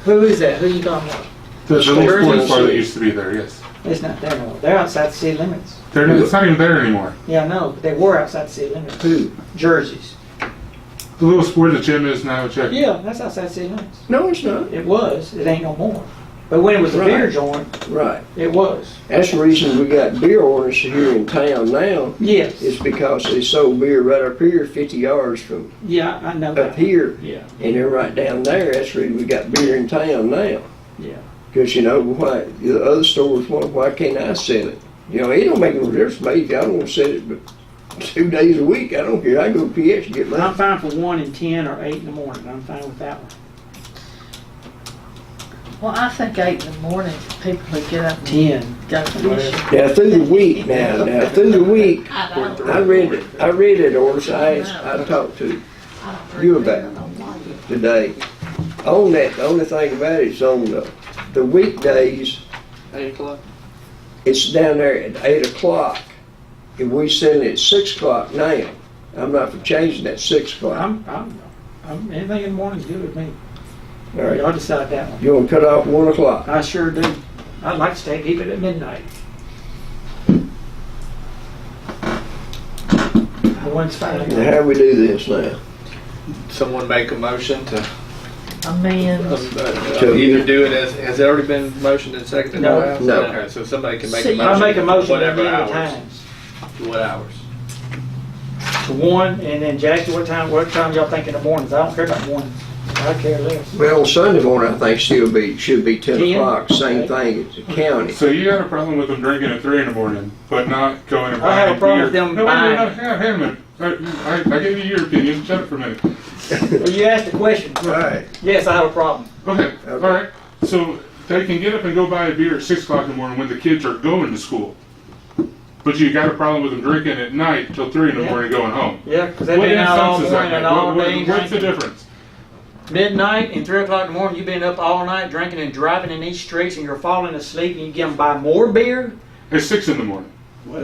Who is that? Who you talking about? The little Jerseys? sports bar that used to be there, yes. It's not there no more. They're outside the city limits. It's not even there anymore. Yeah, I know, but they were outside the city limits. Who? Jerseys. The little sport the gym is now, check. Yeah, that's outside the city limits. No, it's not. It was. It ain't no more. But when it was a Right. beer joint, Right. it was. That's the reason we got beer orders here in town now. Yes. It's because they sold beer right up here 50 yards from Yeah, I know up that. here. Yeah, And they're right down there. That's the reason we got beer in town now. yeah. Because, why, the other stores, why can't I sell it? It don't make no difference to me. If I don't want to sell it but 2 days a week, I don't care. I go to PX and get I'm mine. fine for 1 and 10 or 8 in the morning. I'm fine with that one. Well, I think 8 in the morning, people who get up and 10. go fishing. Now, through the week, through the week, I don't. I read it orders. I talked to I don't you drink beer about on Monday. today. On that, the only thing about it is on the weekdays, 8 o'clock? it's down there at 8 o'clock if we send it at 6 o'clock now, I'm not for changing that 6 o'clock. I'm, anything in the morning's good with me. All right. Y'all decide that one. You want to cut off 1 o'clock? I sure do. I'd like to stay, keep it at midnight. One's fine. Now, how do we do this now? Someone make a motion to Amend. either do it as, has it already been motioned and seconded? No. No. Okay, so somebody can make See, a motion. I'll make a motion at Whatever the hours. times. What hours? To 1, and then Jackie, what time y'all think in the mornings? I don't care about mornings. I care less. Well, Sunday morning, I think should be 10 10? o'clock, same thing as the county. So you got a problem with them drinking at 3 in the morning, but not going and I have a buying problem beer? with them No, wait, buying- no, hang on a minute. I gave you your opinion. Shut up for a minute. Well, you asked the question. All right. Yes, I have a problem. Okay, all right. So they can get up and go buy a beer at 6 o'clock in the morning when the kids are going to school. But you got a problem with them drinking at night till 3 in the Yeah. morning going home. Yeah, because they've What been out all instance is that morning and make? all day What's the drinking. difference? Midnight and 3 o'clock in the morning, you've been up all night drinking and driving in these streets and you're falling asleep and you get them buy more beer? It's 6 in the morning.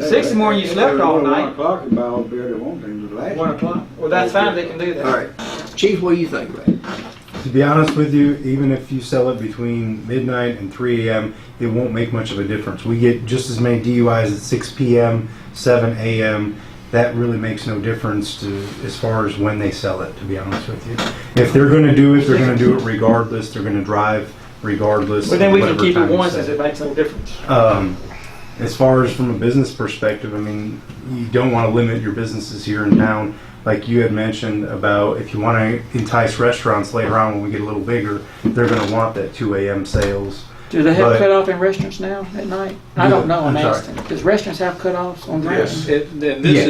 6 in the morning, you slept all night. 1 o'clock, you buy all the beer they want, and the last 1 o'clock? Well, that's fine, they can do that. All right. Chief, what do you think about it? To be honest with you, even if you sell it between midnight and 3 a.m., it won't make much of a difference. We get just as many DUIs at 6 p.m., 7 a.m. That really makes no difference to as far as when they sell it, to be honest with you. If they're going to do it, they're going to do it regardless. They're going to drive regardless. Well, then we can whatever keep time it you one set since it makes no difference. As far as from a business perspective, I mean, you don't want to limit your businesses here in town. Like you had mentioned about if you want to entice restaurants later on when we get a little bigger, they're going to want that 2 a.m. sales. Do they have But- cutoff in restaurants now at night? I don't know, I'm I'm sorry. asking. Does restaurants have cutoffs on drinks? Then Yes.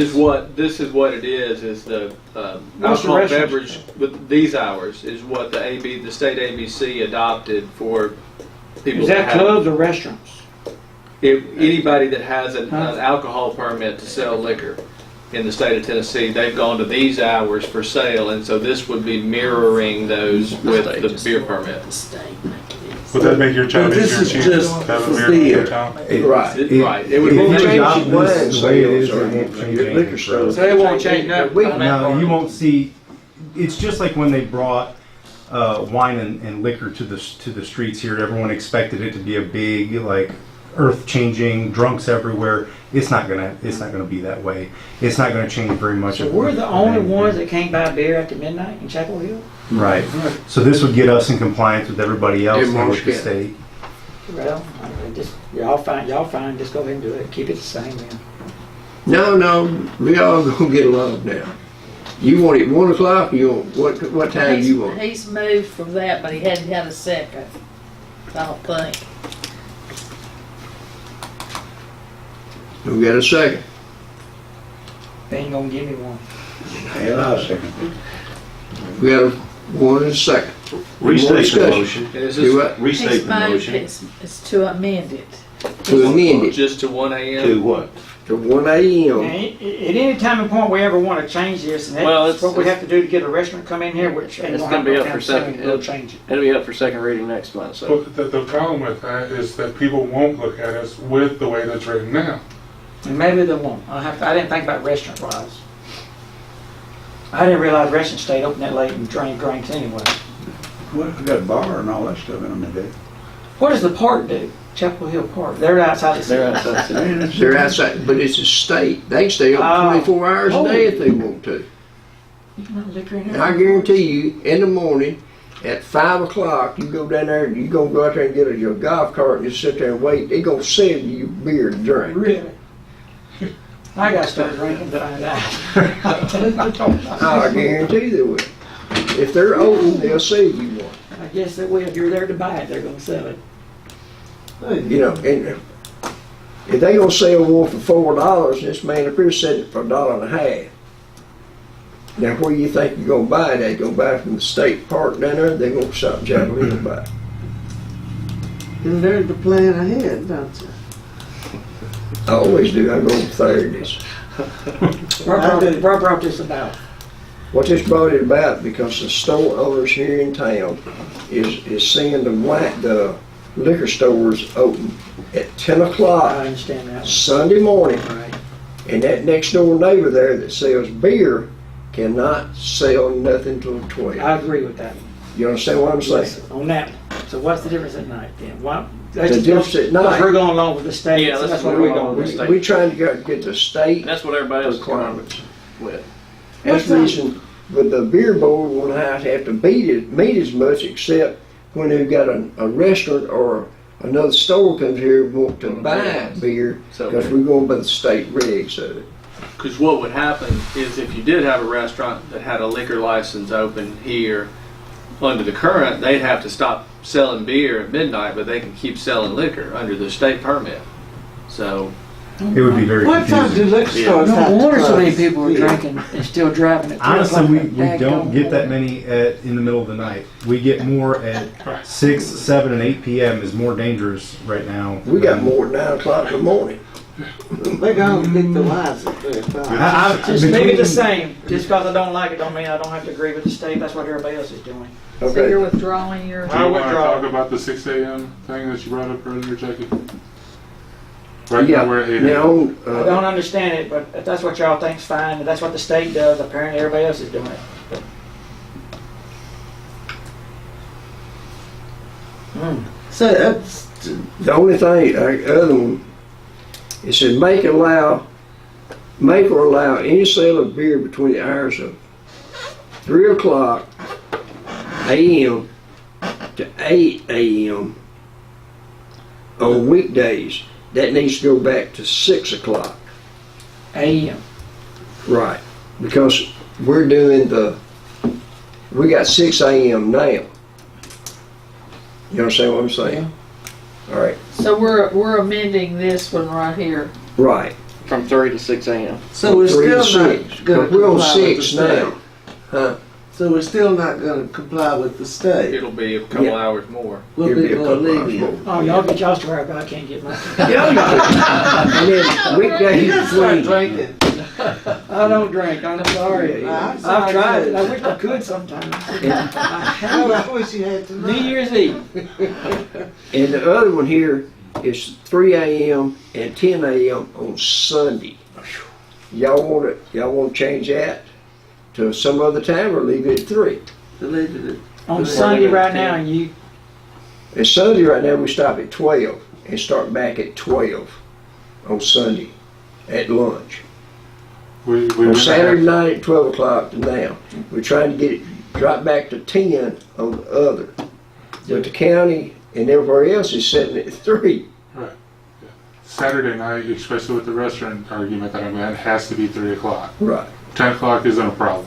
this is what it is the What's the alcohol restaurant? beverage with these hours is what the state ABC adopted for people Is that that have, clubs or restaurants? if anybody that has an alcohol permit to sell liquor in the state of Tennessee, they've gone to these hours for sale, and so this would be mirroring those with the beer permit. Would that make your job But this easier, is Chief? just to have a for beer beer. in town? Right. Right. It would If be you change adopt your wine this the way it is, sales or it won't change your liquor anything for stores. us. So they won't change nothing. We- on that No, part. you won't see. It's just like when they brought wine and liquor to the streets here. Everyone expected it to be a big, like, earth-changing, drunks everywhere. It's not gonna be that way. It's not gonna change very much. So of we're the of only anything. ones that can't buy beer after midnight in Chapel Hill? Right. So this would get us in compliance with everybody else In and Marsh with the County. state. Well, just, y'all fine, just go ahead and do it, keep it the same then. No, we all gonna get along now. You want it 1 o'clock, you want, what time you want? He's moved from that, but he hadn't had a second, I don't think. We got a second. They ain't gonna give me one. Hell, I'll second. We got a one and a second. Restate the discussion. motion. And it's Do just what? Restate He's the moved, motion. it's to amend it. To amend it just to 1 To a.m. what? to 1 At a.m. any time and point we ever wanna change this, and Well, that's it's- what we have to do to get a restaurant to come in here, which ain't It's gonna gonna be happen up for anytime second. soon, we'll change it. It'll be up for second reading next month, so. Well, the problem with that is that people won't look at us with the way that's written now. And maybe they won't. I didn't think about restaurant wise. I didn't realize restaurants stayed open that late and drinks anyway. Well, we got a bar and all that stuff in them today. What does the park do? Chapel Hill Park. They're outside the city. They're outside the city. They're outside, but it's a state. They can stay open 24 hours a day if they want to. You can have liquor in And there. I guarantee you, in the morning, at 5 o'clock, you go down there and you gonna go out there and get your golf cart and just sit there and wait. They gonna sell you beer to drink. Really? I gotta start drinking, but I guarantee they will. If they're open, they'll sell you one. I guess they will. If you're there to buy it, they're gonna sell it. You know, and if they gonna sell one for $4, this man up here said it for $1.50. Now, where you think you're gonna buy it? They gonna buy it from the state park down there. They gonna stop in Chapel Hill and buy it. You learn to plan ahead, don't you? I always do. I go on Thursdays. What brought this about? What this brought it about because the store owners here in town is seeing the liquor stores open at 10 I o'clock understand that. Sunday morning, Right. And that next door neighbor there that sells beer cannot sell nothing till 12. I agree with that. You understand what I'm saying? On that one. So what's the difference at night then? Why? The difference at night- We're going along with the state. Yeah, so that's that's what what we're we're going going with. with. We trying to get the state And that's what everybody else is going requirements. with. That's the reason, but the beer board will not have to meet as much except when they've got a restaurant or another store comes here and want to buy beer, So- because we're going by the state regs of it. Because what would happen is if you did have a restaurant that had a liquor license open here, under the current, they'd have to stop selling beer at midnight, but they can keep selling liquor under the state permit. So, It would be very What time do confusing. liquor stores No have to wonder so many close? people are drinking and still driving at 3 Honestly, o'clock. we don't get that many in the middle of the night. We get more at 6, 7, and 8 p.m. is more dangerous right now. We got than- more at 9 o'clock in the morning. They gonna pick the wines at 3 o'clock. Just leave it between- the same. Just because I don't like it don't mean I don't have to agree with the state. That's what everybody else is doing. So Okay. you're withdrawing your, Do you want to withdraw. talk about the 6 a.m. thing that you brought up earlier, Jackie? Right Yeah. now we're at 8 Now, a.m. I don't understand it, but if that's what y'all think's fine, and that's what the state does, apparently everybody else is doing it. So that's, the only thing, other one, it said make or allow any sale of beer between the hours of 3 o'clock a.m. to 8 a.m. on weekdays. That needs to go back to 6 o'clock. AM. Right. Because we're doing we got 6 a.m. now. You understand what I'm saying? All right. so we're amending this one right here. Right. From 3 to 6 a.m. so we're 3 to still 6. not gonna But we're on comply with the 6 state. now. Huh? So we're still not gonna comply with the state. it'll be a couple Yeah. hours more. We'll It'll be be a more couple hours lenient. more. Oh, y'all get y'all story, but I can't get mine. Yeah, and then You weekdays gotta start between. drinking. I don't drink, I'm sorry. I'm I've sorry, tried too. it, I wish I could sometimes. I wish you had to know. New Year's Eve. And the other one here is 3 a.m. and 10 a.m. on Sunday. Y'all want to change that to some other time or leave it at 3? Deleted it. On Sunday right now, you, And Sunday right now we stop at 12 and start back at 12 on Sunday at lunch. We On really Saturday have- night at 12 o'clock to now. We're trying to get it drop back to 10 on the other. But the county and everywhere else is setting it at 3. Saturday night, especially with the restaurant argument that I'm at, has to be 3 o'clock. Right. 10 o'clock isn't a problem.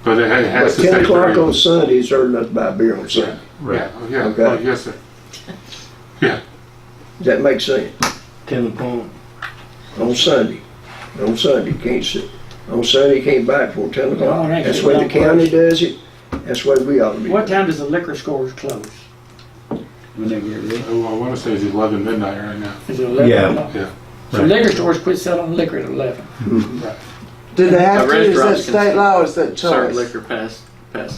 But it But has to 10 stay o'clock 3. on Sunday is early enough to buy beer on Sunday. Yeah, yeah, Okay. oh, yes, sir. Does that make sense? 10 o'clock. On Sunday. On Sunday, can't sit. On Sunday, you can't buy it before 10 Well, o'clock. actually, That's the way the don't county does it. That's the way we ought to be. what time does the liquor stores close? When they get ready. Oh, I want to say it's 11 midnight right now. Is it 11 Yeah. o'clock? Yeah. So liquor stores quit selling liquor at 11. Do they have The to? Is that restaurants can state law or is that Serve choice? liquor past that.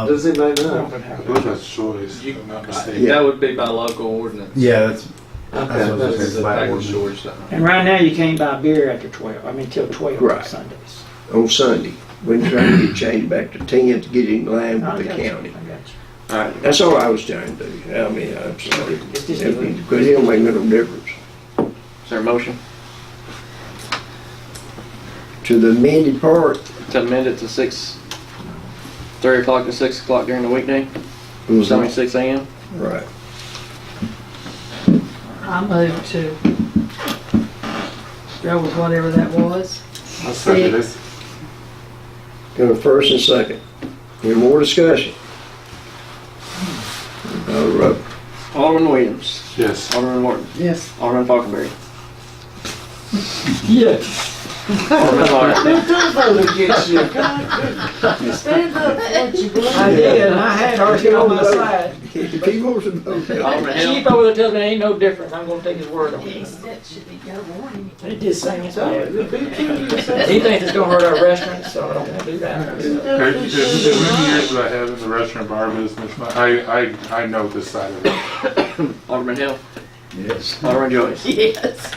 Does anybody know? I believe that's choice, if I'm not mistaken. Yeah. That would be by local ordinance. Yeah, that's Okay, what I was that's- gonna say, flat Package ordinance. stores. And right now, you can't buy beer after 12, till 12 on Right. Sundays. On Sunday. We're trying to get changed back to 10 to get in line I with the got you, county. I got you. All right. That's all I was trying to do. I mean, I'm sorry. It's just Because it don't make no difference. Is there a motion To the amended part, to amend it to 3 o'clock to 6 o'clock during the weekday? it was Sunday, 6 a.m.? right. I moved to go with whatever that was. I'll second this. Got a first and second. Any more discussion? All right. Alderman Williams. Yes. Alderman Morton. Yes. Alderman Falconberry. Yes. Alderman Moyer. Don't vote against you. Stand up for what you believe. I did, and I had RC on my side. Keep on to vote. Alderman Hill. Chief over there tells me ain't no difference, I'm gonna take his word on He it. said, should he get a warning? He did say it's bad. It'd be true, you He say. thinks it's gonna hurt our restaurants, so I don't wanna do that. As many years as I have in the restaurant bar business, I know this side of it. Alderman Hill. Yes. Alderman Joyce. Yes.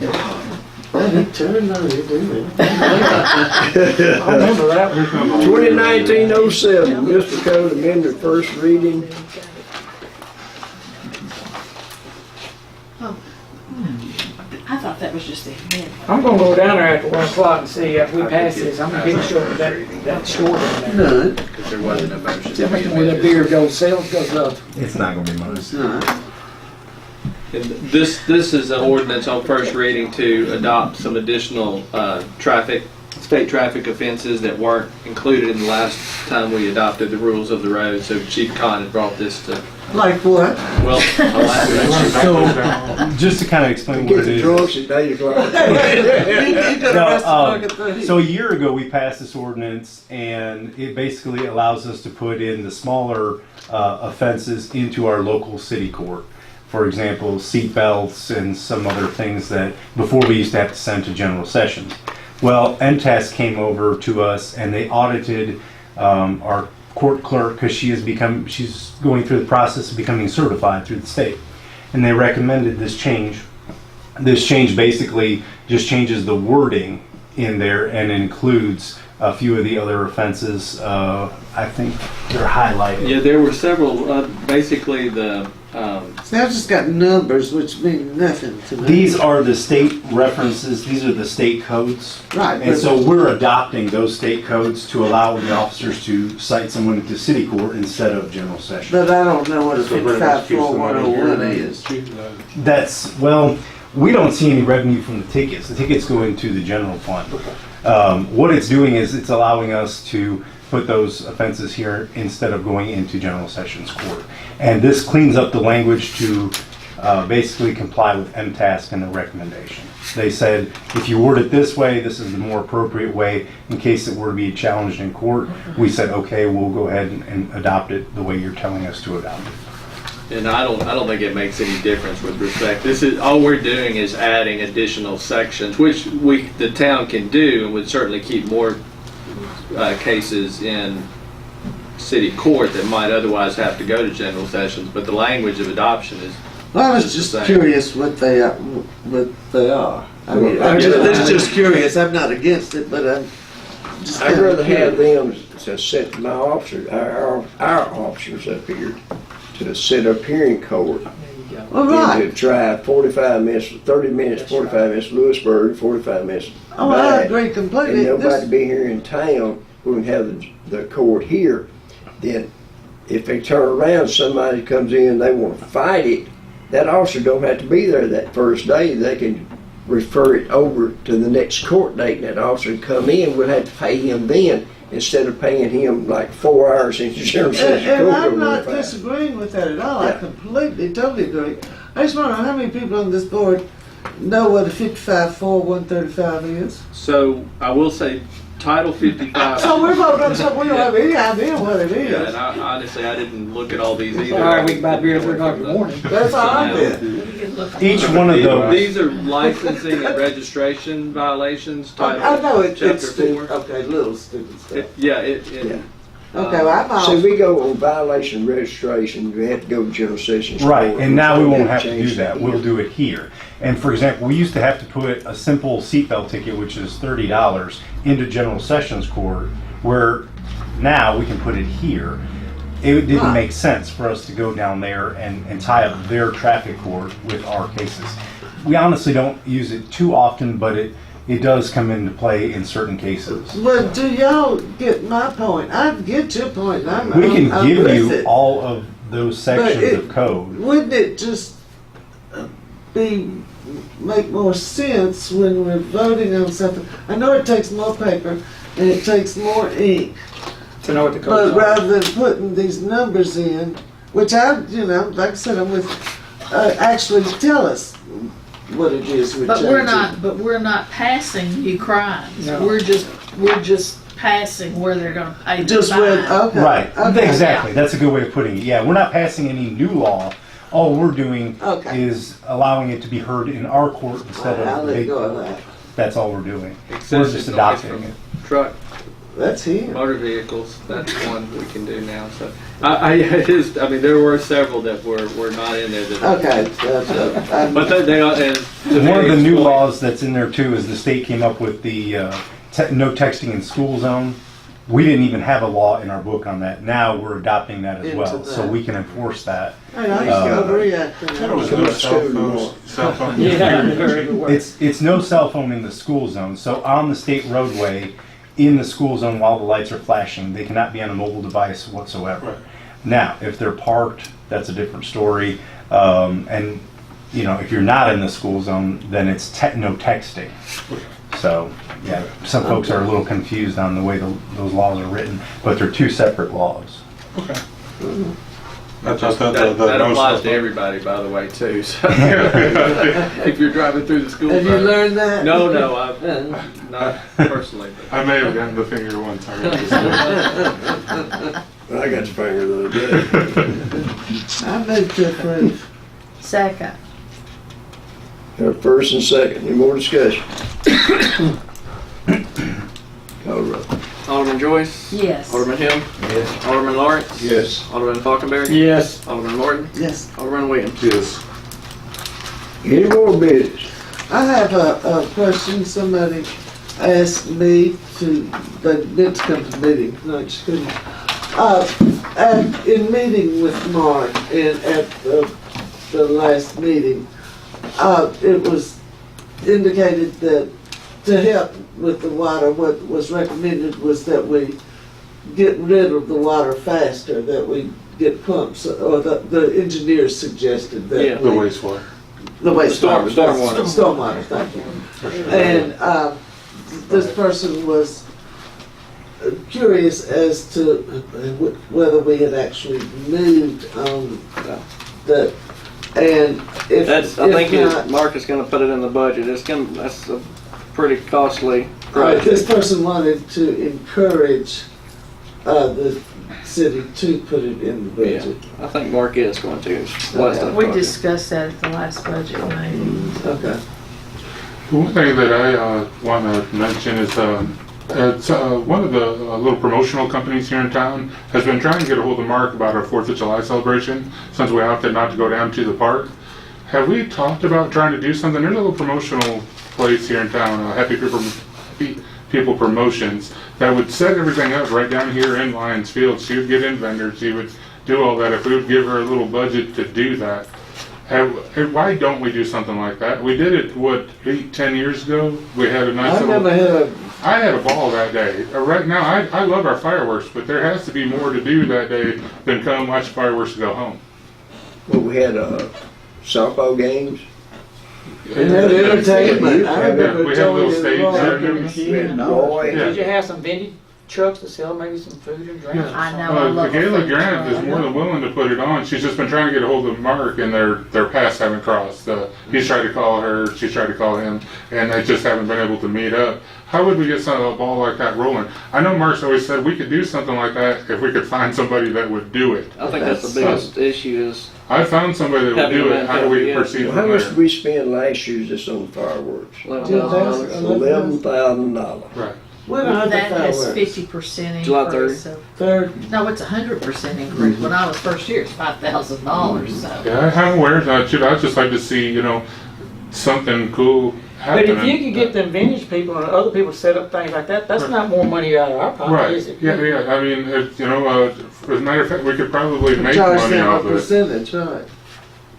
He turned on you, didn't he? I remember that one. 2019-07, Municipal Code Amendment, first reading. I thought that was just the amendment. I'm gonna go down there after 1 o'clock and see if we pass this. I'm gonna be sure that store down there. None. Because there wasn't a motion. Tell me where the beer goes, sales goes up. It's not gonna be much. It's not. And this is an ordinance on first reading to adopt some additional state traffic offenses that weren't included in the last time we adopted the rules of the road. So Chief Con had brought this to, Like what? well, I'll ask So, just to kind of explain what Get it the is. drunks at 8 o'clock. You could No, arrest the market for so a year ago, we passed this ordinance, and it basically allows us to put in the smaller offenses into our local city court. For example, seat belts and some other things that before we used to have to send to general sessions. Well, MTAS came over to us and they audited our court clerk because she's going through the process of becoming certified through the state. And they recommended this change. This change basically just changes the wording in there and includes a few of the other offenses. I think they're highlighted. Yeah, there were several, basically the, See, I've just got numbers which mean nothing to me. These are the state references, these are the state codes. Right. And so we're adopting those state codes to allow the officers to cite someone into city court instead of general session. But I don't know what a 554101 is. That's, well, we don't see any revenue from the tickets. The tickets go into the general fund. What it's doing is it's allowing us to put those offenses here instead of going into general sessions court. And this cleans up the language to basically comply with MTASC and the recommendation. They said, if you word it this way, this is the more appropriate way in case it were to be challenged in court. We said, okay, we'll go ahead and adopt it the way you're telling us to adopt it. and I don't think it makes any difference with respect. This is, all we're doing is adding additional sections, which the town can do and would certainly keep more cases in city court that might otherwise have to go to general sessions, but the language of adoption is Well, I was Just just the same. curious what they are. I mean, it's just curious. I'm not against it, but I'm just. I'd kinda rather have curious. them to set my officers, our officers up here, to sit up here in court. All And right. to drive 45 minutes, 30 minutes, 45 minutes to Lewisburg, 45 minutes Oh, I back. agree And completely. nobody be here in town, we can have the court here. Then if they turn around, somebody comes in, they want to fight it, that officer don't have to be there that first day. They can refer it over to the next court date, and that officer can come in, we'll have to pay him then, instead of paying him like 4 hours into general session And court. I'm over not the fight. disagreeing with that at all. I Yeah. completely, totally agree. I just want to know how many people on this board know what a 554135 is. so. I will say, Title 55. So we're voting on something we don't have any idea what it Yeah, is. and honestly, I didn't look at all these either. All right, we can buy beer at 3 o'clock in the morning. That's all I did. Each one of those. These are licensing and registration violations. I Title know it's Chapter stupid. 4. Okay, little stupid stuff. Yeah, Yeah. Okay, well, I'm So off. we go on violation registration, we have to go to general sessions. Right, court. and now we won't have to do Change that. here. We'll do it here. And for example, we used to have to put a simple seatbelt ticket, which is $30, into general sessions court, where now we can put it here. It didn't Right. make sense for us to go down there and tie up their traffic court with our cases. We honestly don't use it too often, but it does come into play in certain cases. Well, do y'all get my point? I get your point. And We can I'm give with you it. all of those sections it- of code. Wouldn't it just make more sense when we're voting on something? I know it takes more paper and it takes more ink, To know what the but codes are. rather than putting these numbers in, which like I said, I'm with, actually tell us what it is we're But changing. we're not passing new crimes. No. We're just passing where they're gonna pay the Just with, fine. okay. Right, Okay. exactly. That's a good way of putting it. Yeah, we're not passing any new law. All we're doing Okay. is allowing it to be heard in our court instead I'll of the let big go of court. that. That's all we're doing. We're Excessive just noise adopting from it. truck That's him. Motor vehicles, that's one we can do now, so. I mean, there were several that were not in there that. Okay, that's, But they are, and. to One of the Dave's new point- laws that's in there too is the state came up with the no texting in school zone. We didn't even have a law in our book on that. Now we're adopting that as Into well, that. so we can enforce that. hey, I used to overreact on There was that. no Come to cell school tomorrow. phone. Yeah, very good. It's no cell phone in the school zone. So on the state roadway, in the school zone while the lights are flashing, they cannot be on a mobile device whatsoever. Right. Now, if they're parked, that's a different story. And you know, if you're not in the school zone, then it's no texting. So yeah, some folks are a little confused on the way those laws are written, but they're two separate laws. Okay. I just thought That the no applies cell to phone. everybody, by the way, too, so. If you're driving through the school. Have you bus- learned that? No, I've not personally, but. I may have gotten the finger once. I I got the finger the other day. I moved to approve. Second. Got first and second, any more discussion? Call the roll. Alderman Joyce? Yes. Alderman Hill? Yes. Alderman Lawrence? Yes. Alderman Falconberry? Yes. Alderman Morton? Yes. Alderman Williams? Yes. Any more business? I have a question. Somebody asked me to, they meant to come to the meeting, no, just couldn't. And in meeting with Mark and at the last meeting, it was indicated that to help with the water, what was recommended was that we get rid of the water faster, that we get pumps, or the engineers suggested that. Yeah. The wastewater. The wastewater. Stormwater. Stormwater, thank you. And this person was curious as to whether we had actually moved on that. And if I think not, Mark is gonna put it in the budget. That's a pretty costly this project. person wanted to encourage the city to put it in the Yeah, budget. I think Mark is going to. We discussed that at the last budget meeting. Okay. One thing that I want to mention is it's, one of the little promotional companies here in town has been trying to get a hold of Mark about our 4th of July celebration since we opted not to go down to the park. Have we talked about trying to do something? There's a little promotional place here in town, Happy People Promotions, that would set everything up right down here in Lions Field. She would get in vendors, she would do all that. If we would give her a little budget to do that. Why don't we do something like that? We did it, 8-10 years ago? We had a nice I little... remember I had a ball that day. Right now, I love our fireworks, but there has to be more to do that day than come watch fireworks and go home. Well, we had softball games. and had entertainment. I Yeah, remember we had a little Joey stage and there. Roy. We had Roy. Yeah. Did you have some vending trucks to sell maybe some food and drinks? or I something? know. I love a Gayla food Grant is truck. more than willing to put it on. She's just been trying to get a hold of Mark, and their paths haven't crossed. He's tried to call her, she's tried to call him, and they just haven't been able to meet up. How would we get a ball like that rolling? I know Mark's always said we could do something like that if we could find somebody that would do it. I think that's the biggest issue is I found somebody that would Having do a it. How do we mentality, proceed Well, from how much there? did we spend last year just on fireworks? $11,000. $11,000. Right. When are the That has fireworks? 50% July 3rd. increase. So, Third. no, it's 100% increase. When I was first here, it's $5,000. So. Yeah, I'm aware of that. I'd just like to see, something cool But happening. if you could get them vintage people and other people to set up things like that, that's not more money out of our pocket, Right, is it? yeah. I mean, as a matter of fact, we could probably make Charge money them a off of it percentage, right?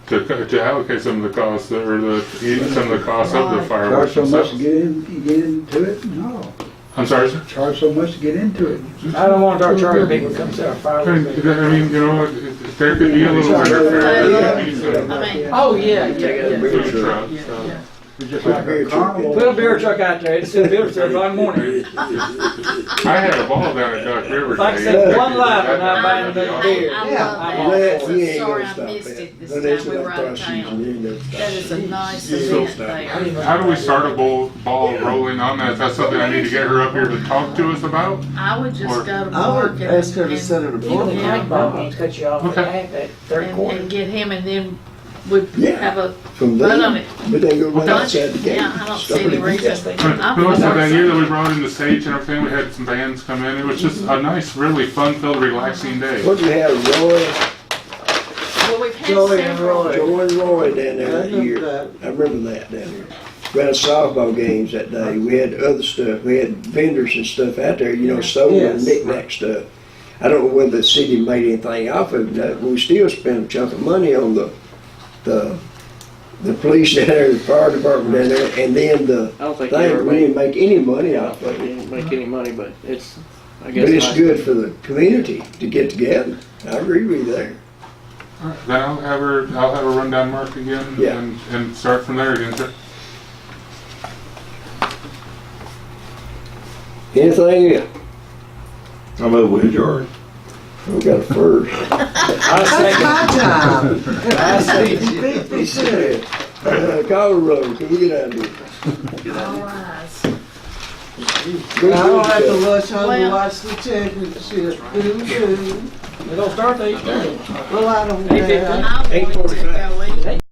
to allocate some of the costs, or some of the costs of the Right. fireworks Charge so much to themselves. get into it? No. I'm sorry, sir? Charge so much to get into it. I don't want our charter people to come sell fireworks. There could be a little interference. There could be some I mean, Oh, yeah, yeah, food yeah. trucks, yeah, so. yeah. It's just like a carnival. Put a beer truck out there, it's a beer truck all morning. I had a ball down at Duck River. Like I Day. said, one life and That- not buying another beer. I Yeah. love I'm that. all Well, you ain't Sorry gonna I stop missed that. it this That is time. We were like out of our season, town. you ain't gonna stop. That is a nice Yeah. event there. How do we start a ball rolling on that? Is that something I need to get her up here to talk to us about? I would just Or- go to I Mark would and, ask her to set an Even the appointment. county ball games cut you off at Okay. half, at third and quarter. get him, and then would Yeah. have a From vote on them, it. but they go right Don't outside you? the gate. Yeah, I don't see any Started- reason. I'm But also for that it. year that we brought in the stage and everything, we had some bands come in. It was just a nice, really fun-filled, relaxing day. What do you have, Roy, Well, we've had Joey and several. Roy. Joe and Roy down there I that remember year? that. I remember that down there. We had softball games that day. We had other stuff. We had vendors and stuff out there, you know, soda and Yes. knick-knack stuff. I don't know whether the city made anything off of that, but we still spent a chunk of money on the police down there, the fire department down there, and then the I don't think they ever thing, we made, didn't make any money I off of it. didn't make any money, but it's, I guess. But it's nice. good for the community to get together. I agree with you there. Then I'll have her run down Mark again Yeah. and start from there again. Anything else? I move with adjourn. We got a first. I second. My time. I second. Beat me to it. Call the road, can we get out of here? All rise. I don't have to rush home to Well- watch the championship. Boo-hoo. They don't start till 8:30. Well, I don't Hey, care. I'm going to 8:45. go eat.